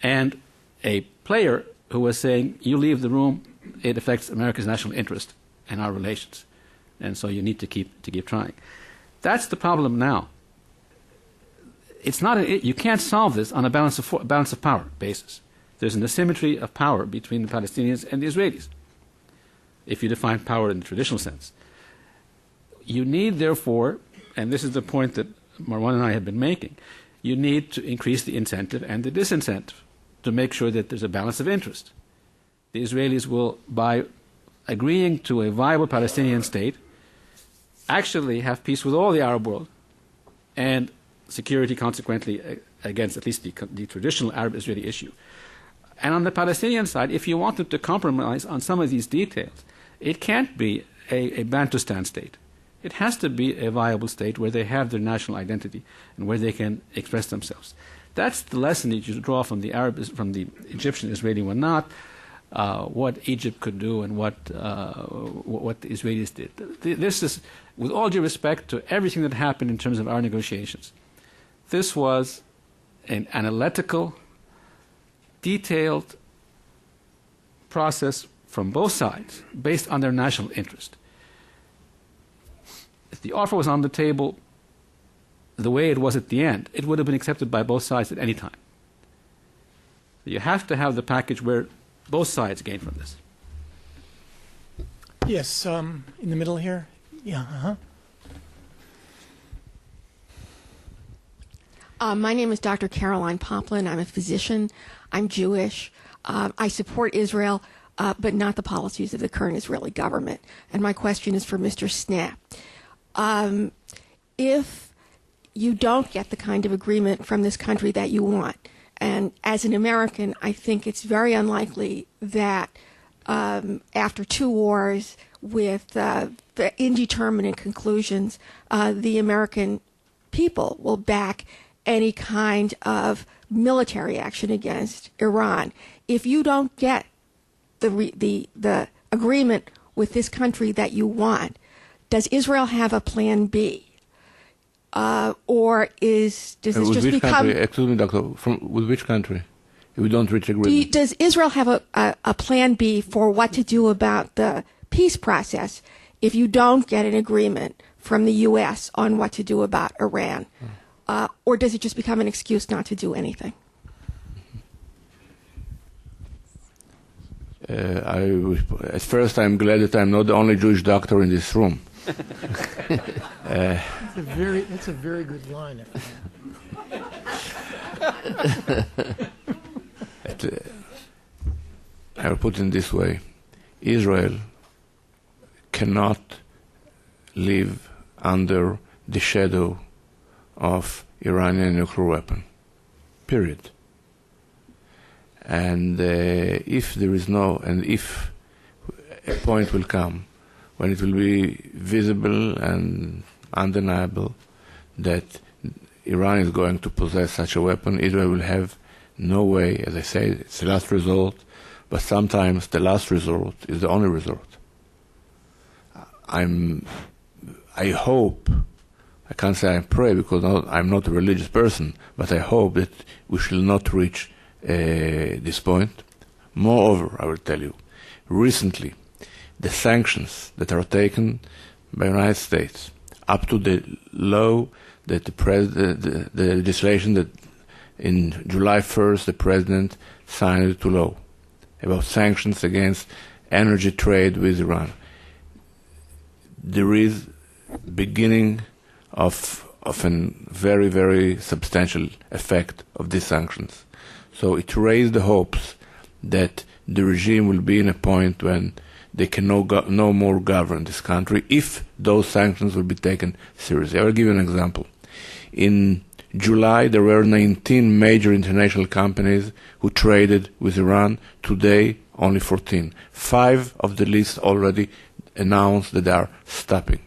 and a player who was saying, you leave the room, it affects America's national interest and our relations. And so you need to keep trying. That's the problem now. It's not you can't solve this on a balance of power basis. There's an asymmetry of power between the Palestinians and the Israelis, if you define power in the traditional sense. You need, therefore, and this is the point that Marwan and I have been making, you need to increase the incentive and the disincentive to make sure that there's a balance of interest. The Israelis will, by agreeing to a viable Palestinian state, actually have peace with all the Arab world and security consequently against at least the traditional Arab-Israeli issue. And on the Palestinian side, if you wanted to compromise on some of these details, it can't be a Bantustan state. It has to be a viable state where they have their national identity and where they can express themselves. That's the lesson that you draw from the Egyptian-Israeli one, not what Egypt could do and what the Israelis did. This is, with all due respect to everything that happened in terms of our negotiations, this was an analytical, detailed process from both sides based on their national interest. If the offer was on the table the way it was at the end, it would have been accepted by both sides at any time. You have to have the package where both sides gain from this. Yes, in the middle here. Yeah, My name is Dr. Caroline Poplin. I'm a physician. I'm Jewish. I support Israel, but not the policies of the current Israeli government. And my question is for Mr. Snap. If you don't get the kind of agreement from this country that you want, and as an American, I think it's very unlikely that after 2 wars with indeterminate conclusions, the American people will back any kind of military action against Iran. If you don't get the agreement with this country that you want, does Israel have a plan B? Or does this just become... Excuse me, Doctor, with which country? If we don't reach agreement? Does Israel have a plan B for what to do about the peace process if you don't get an agreement from the U.S. on what to do about Iran? Or does it just become an excuse not to do anything? At first, I'm glad that I'm not the only Jewish doctor in this room. That's a very good line. I will put it this way. Israel cannot live under the shadow of Iranian nuclear weapon. Period. And if there is if a point will come when it will be visible and undeniable that Iran is going to possess such a weapon, Israel will have no way. As I say, it's the last resort, but sometimes the last resort is the only resort. I hope, I can't say I pray because I'm not a religious person, but I hope that we shall not reach this point. Moreover, I will tell you, recently, the sanctions that are taken by the United States up to the law that the legislation that in July 1st the President signed into law about sanctions against energy trade with Iran. There is beginning of a very, very substantial effect of these sanctions. So it raised the hopes that the regime will be in a point when they can no more govern this country if those sanctions will be taken seriously. I will give you an example. In July, there were 19 major international companies who traded with Iran. Today, only 14. 5 of the list already announced that they are stopping.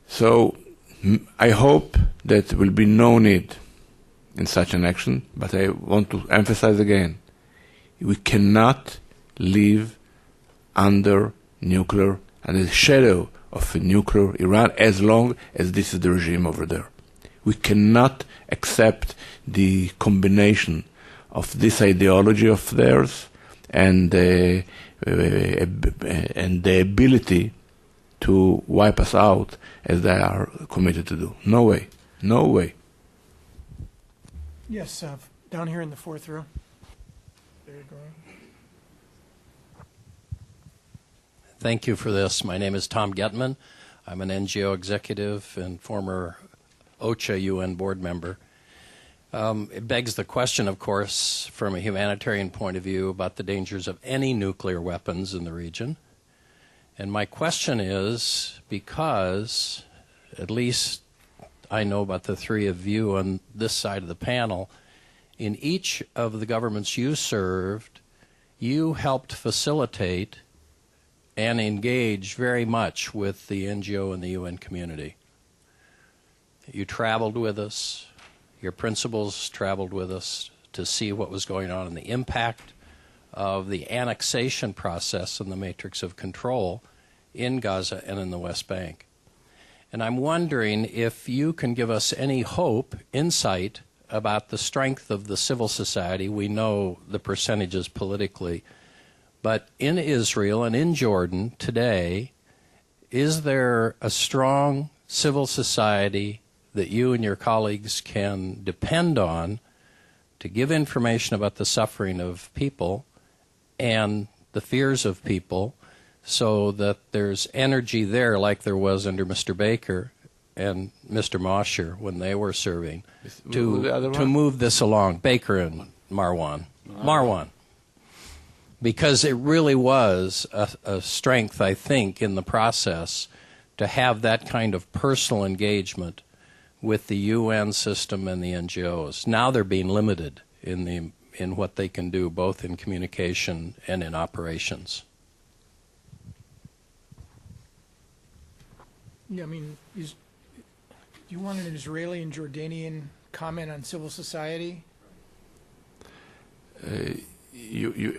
So I hope that there will be no need in such an action, but I want to emphasize again, we cannot live under nuclear and the shadow of a nuclear Iran as long as this is the regime over there. We cannot accept the combination of this ideology of theirs and the ability to wipe us out as they are committed to do. No way. No way. Yes, down here in the fourth row. There you go. Thank you for this. My name is Tom Getman. I'm an NGO executive and former OCHA UN board member. It begs the question, of course, from a humanitarian point of view about the dangers of any nuclear weapons in the region. And my question is, because at least I know about the three of you on this side of the panel, in each of the governments you served, you helped facilitate and engage very much with the NGO and the UN community. You traveled with us, your principals traveled with us to see what was going on and the impact of the annexation process and the matrix of control in Gaza and in the West Bank. And I'm wondering if you can give us any hope, insight about the strength of the civil society. We know the percentages politically. But in Israel and in Jordan today, is there a strong civil society that you and your colleagues can depend on to give information about the suffering of people and the fears of people so that there's energy there like there was under Mr. Baker and Mr. Mosher when they were serving to move this along? Baker and Marwan. Marwan. Because it really was a strength, I think, in the process to have that kind of personal engagement with the UN system and the NGOs. Now they're being limited in what they can do, both in communication and in operations. Yeah, I mean, do you want an Israeli and Jordanian comment on civil society?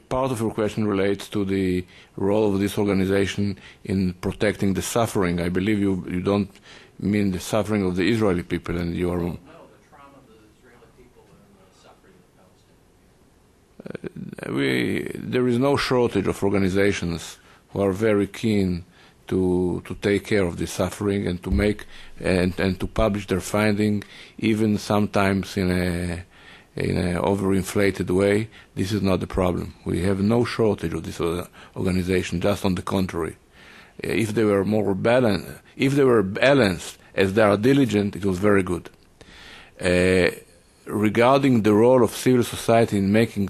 Part of your question relates to the role of this organization in protecting the suffering. I believe you don't mean the suffering of the Israeli people, and you are... No, the trauma of the Israeli people and the suffering of the Palestinians. There is no shortage of organizations who are very keen to take care of the suffering and to make and to publish their finding, even sometimes in an overinflated way. This is not the problem. We have no shortage of this organization, just on the contrary. If they were more balanced, as they are diligent, it was very good. Regarding the role of civil society in making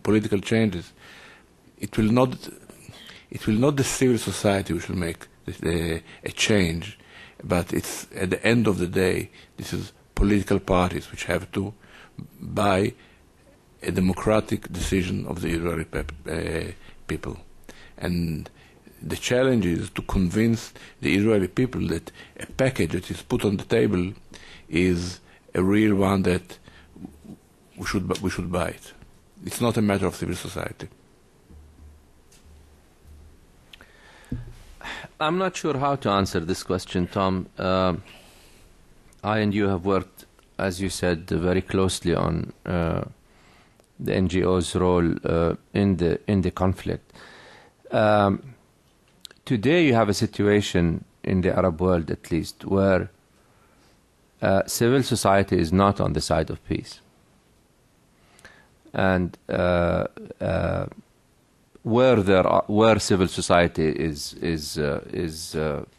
political changes, it will not the civil society which will make a change, but it's at the end of the day, this is political parties which have to, by a democratic decision of the Israeli people. And the challenge is to convince the Israeli people that a package that is put on the table is a real one that we should buy it. It's not a matter of civil society. I'm not sure how to answer this question, Tom. I and you have worked, as you said, very closely on the NGO's role in the conflict. Today you have a situation in the Arab world, at least, where civil society is not on the side of peace. And where civil society is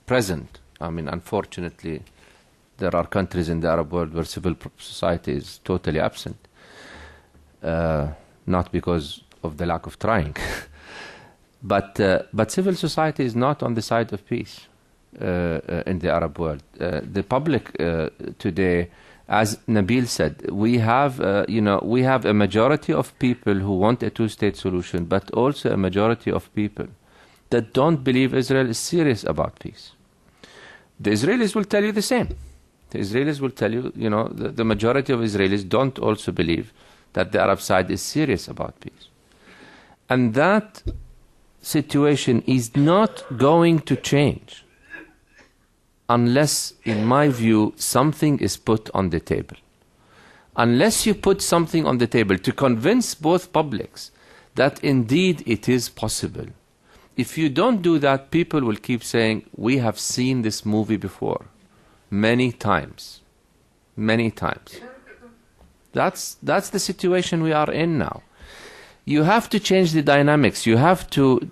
present, I mean, unfortunately, there are countries in the Arab world where civil society is totally absent. not because of the lack of trying. But civil society is not on the side of peace in the Arab world. The public today, as Nabil said, we have a majority of people who want a two-state solution, but also a majority of people that don't believe Israel is serious about peace. The Israelis will tell you the same. The Israelis will tell you, the majority of Israelis don't also believe that the Arab side is serious about peace. And that situation is not going to change unless, in my view, something is put on the table. Unless you put something on the table to convince both publics that indeed it is possible. If you don't do that, people will keep saying, we have seen this movie before, many times. Many times. That's the situation we are in now. You have to change the dynamics. You have to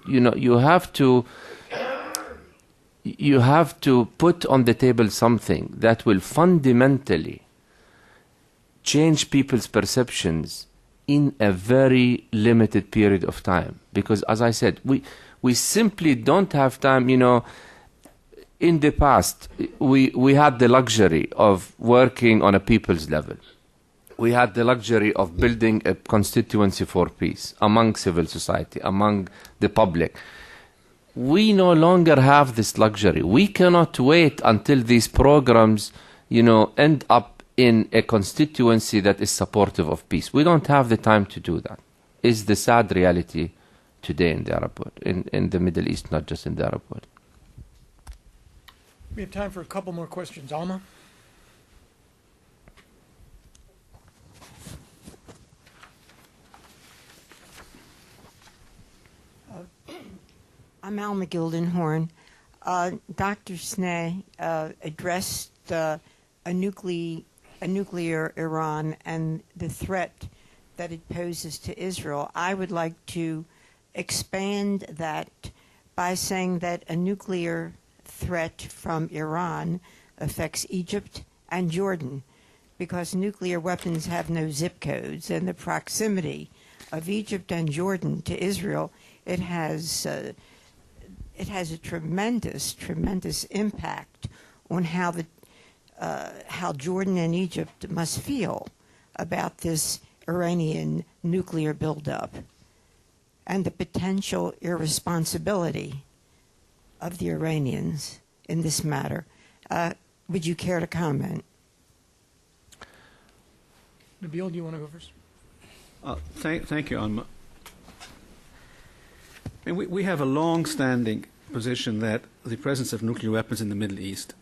put on the table something that will fundamentally change people's perceptions in a very limited period of time. Because, as I said, we simply don't have time. In the past, we had the luxury of working on a people's level. We had the luxury of building a constituency for peace among civil society, among the public. We no longer have this luxury. We cannot wait until these programs, end up in a constituency that is supportive of peace. We don't have the time to do that. It's the sad reality today in the Arab world, in the Middle East, not just in the Arab world. We have time for a couple more questions. Alma? I'm Alma Gildenhorn. Dr. Sneh addressed a nuclear Iran and the threat that it poses to Israel. I would like to expand that by saying that a nuclear threat from Iran affects Egypt and Jordan, because nuclear weapons have no zip codes, and the proximity of Egypt and Jordan to Israel, it has a tremendous impact on how Jordan and Egypt must feel about this Iranian nuclear buildup and the potential irresponsibility of the Iranians in this matter. Would you care to comment? Nabil, do you want to go first? Thank you, Alma. And we have a long-standing position that the presence of nuclear weapons in the Middle East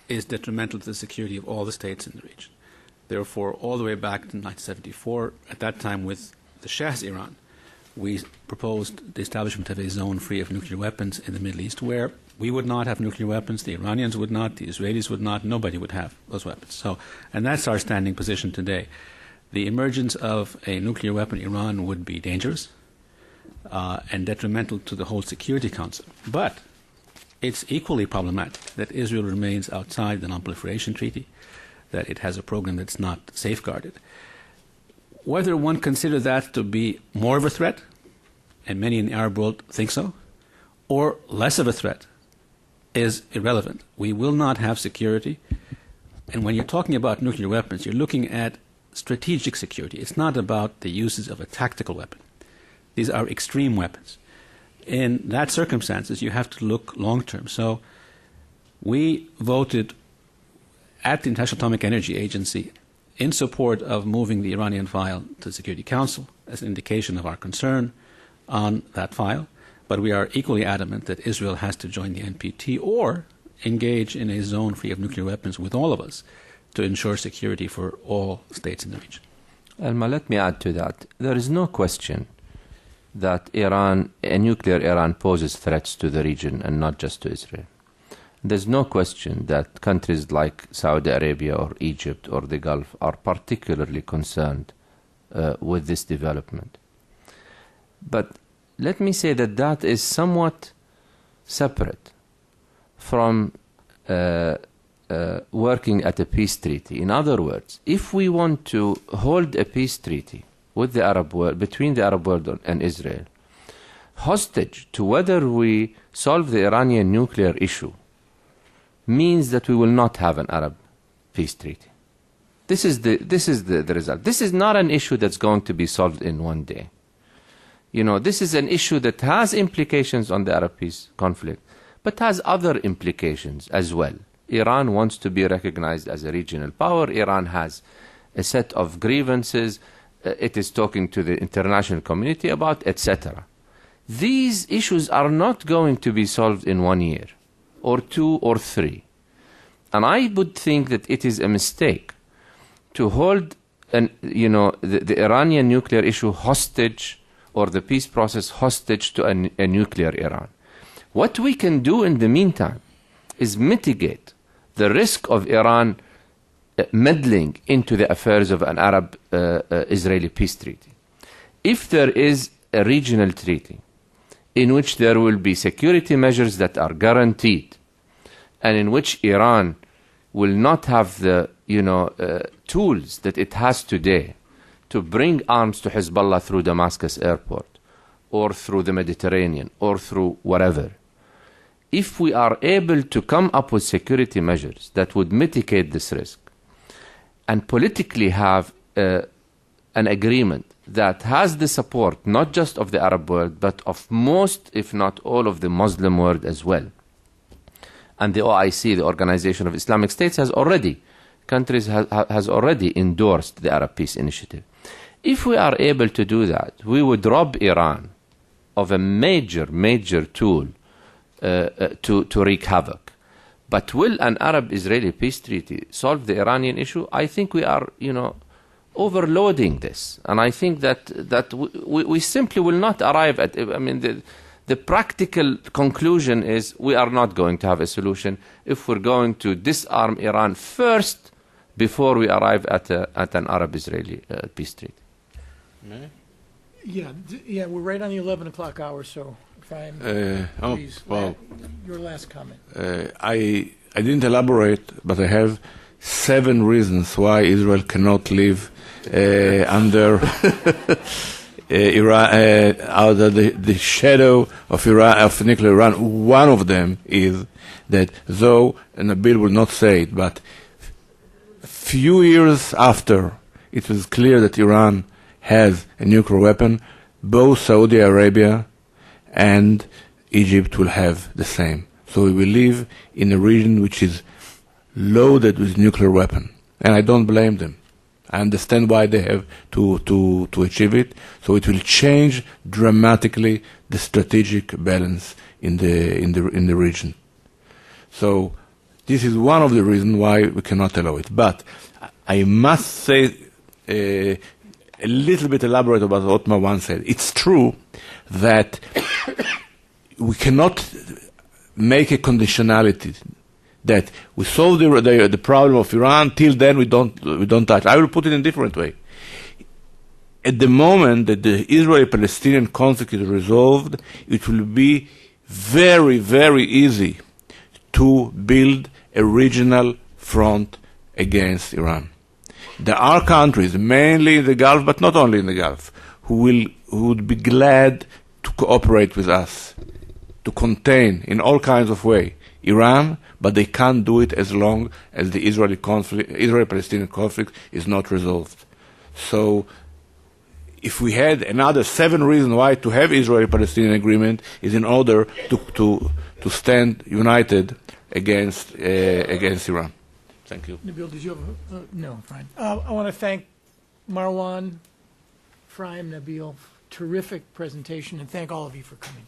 is detrimental to the security of all the states in the region. Therefore, all the way back to 1974, at that time with the Shah's Iran, we proposed the establishment of a zone free of nuclear weapons in the Middle East, where we would not have nuclear weapons, the Iranians would not, the Israelis would not, nobody would have those weapons. And that's our standing position today. The emergence of a nuclear weapon in Iran would be dangerous and detrimental to the whole Security Council. But it's equally problematic that Israel remains outside the Non-Proliferation Treaty, that it has a program that's not safeguarded. Whether one considers that to be more of a threat, and many in the Arab world think so, or less of a threat, is irrelevant. We will not have security. And when you're talking about nuclear weapons, you're looking at strategic security. It's not about the uses of a tactical weapon. These are extreme weapons. In that circumstances, you have to look long-term. So we voted at the International Atomic Energy Agency in support of moving the Iranian file to the Security Council as an indication of our concern on that file. But we are equally adamant that Israel has to join the NPT or engage in a zone free of nuclear weapons with all of us to ensure security for all states in the region. Elma, let me add to that. There is no question that a nuclear Iran poses threats to the region and not just to Israel. There's no question that countries like Saudi Arabia or Egypt or the Gulf are particularly concerned with this development. But let me say that is somewhat separate from working at a peace treaty. In other words, if we want to hold a peace treaty with the Arab world, between the Arab world and Israel, hostage to whether we solve the Iranian nuclear issue, means that we will not have an Arab peace treaty. This is the result. This is not an issue that's going to be solved in one day. This is an issue that has implications on the Arab peace conflict, but has other implications as well. Iran wants to be recognized as a regional power. Iran has a set of grievances it is talking to the international community about, etc. These issues are not going to be solved in 1 year, or 2 or 3. And I would think that it is a mistake to hold the Iranian nuclear issue hostage, or the peace process hostage, to a nuclear Iran. What we can do in the meantime is mitigate the risk of Iran meddling into the affairs of an Arab-Israeli peace treaty. If there is a regional treaty in which there will be security measures that are guaranteed, and in which Iran will not have the tools that it has today to bring arms to Hezbollah through Damascus airport, or through the Mediterranean, or through whatever, if we are able to come up with security measures that would mitigate this risk, and politically have an agreement that has the support not just of the Arab world, but of most, if not all, of the Muslim world as well. And the OIC, the Organization of Islamic States, has already endorsed the Arab Peace Initiative. If we are able to do that, we would rob Iran of a major tool to wreak havoc. But will an Arab-Israeli peace treaty solve the Iranian issue? I think we are, overloading this. And I think that we simply will not arrive at, the practical conclusion is we are not going to have a solution if we're going to disarm Iran first before we arrive at an Arab-Israeli peace treaty. Yeah, we're right on the 11 o'clock hour, so if I'm, please, your last comment. I didn't elaborate, but I have 7 reasons why Israel cannot live under Iran, under the shadow of Iran, of nuclear Iran. One of them is that, though Nabil will not say it, but few years after it was clear that Iran has a nuclear weapon, both Saudi Arabia and Egypt will have the same. So we will live in a region which is loaded with nuclear weapon, and I don't blame them. I understand why they have to achieve it. So it will change dramatically the strategic balance in the region. So this is one of the reasons why we cannot allow it. But I must say a little bit elaborate about what Marwan said. It's true that we cannot make a conditionality that we solve the problem of Iran, till then we don't touch. I will put it in a different way. At the moment that the Israeli-Palestinian conflict is resolved, it will be very, very easy to build a regional front against Iran. There are countries, mainly in the Gulf, but not only in the Gulf, who would be glad to cooperate with us, to contain in all kinds of ways Iran, but they can't do it as long as the Israeli-Palestinian conflict is not resolved. So if we had another 7 reasons why to have Israeli-Palestinian agreement, is in order to stand united against Iran. Thank you. Nabil, did you have no, fine. I want to thank Marwan, Ephraim, Nabil, terrific presentation, and thank all of you for coming.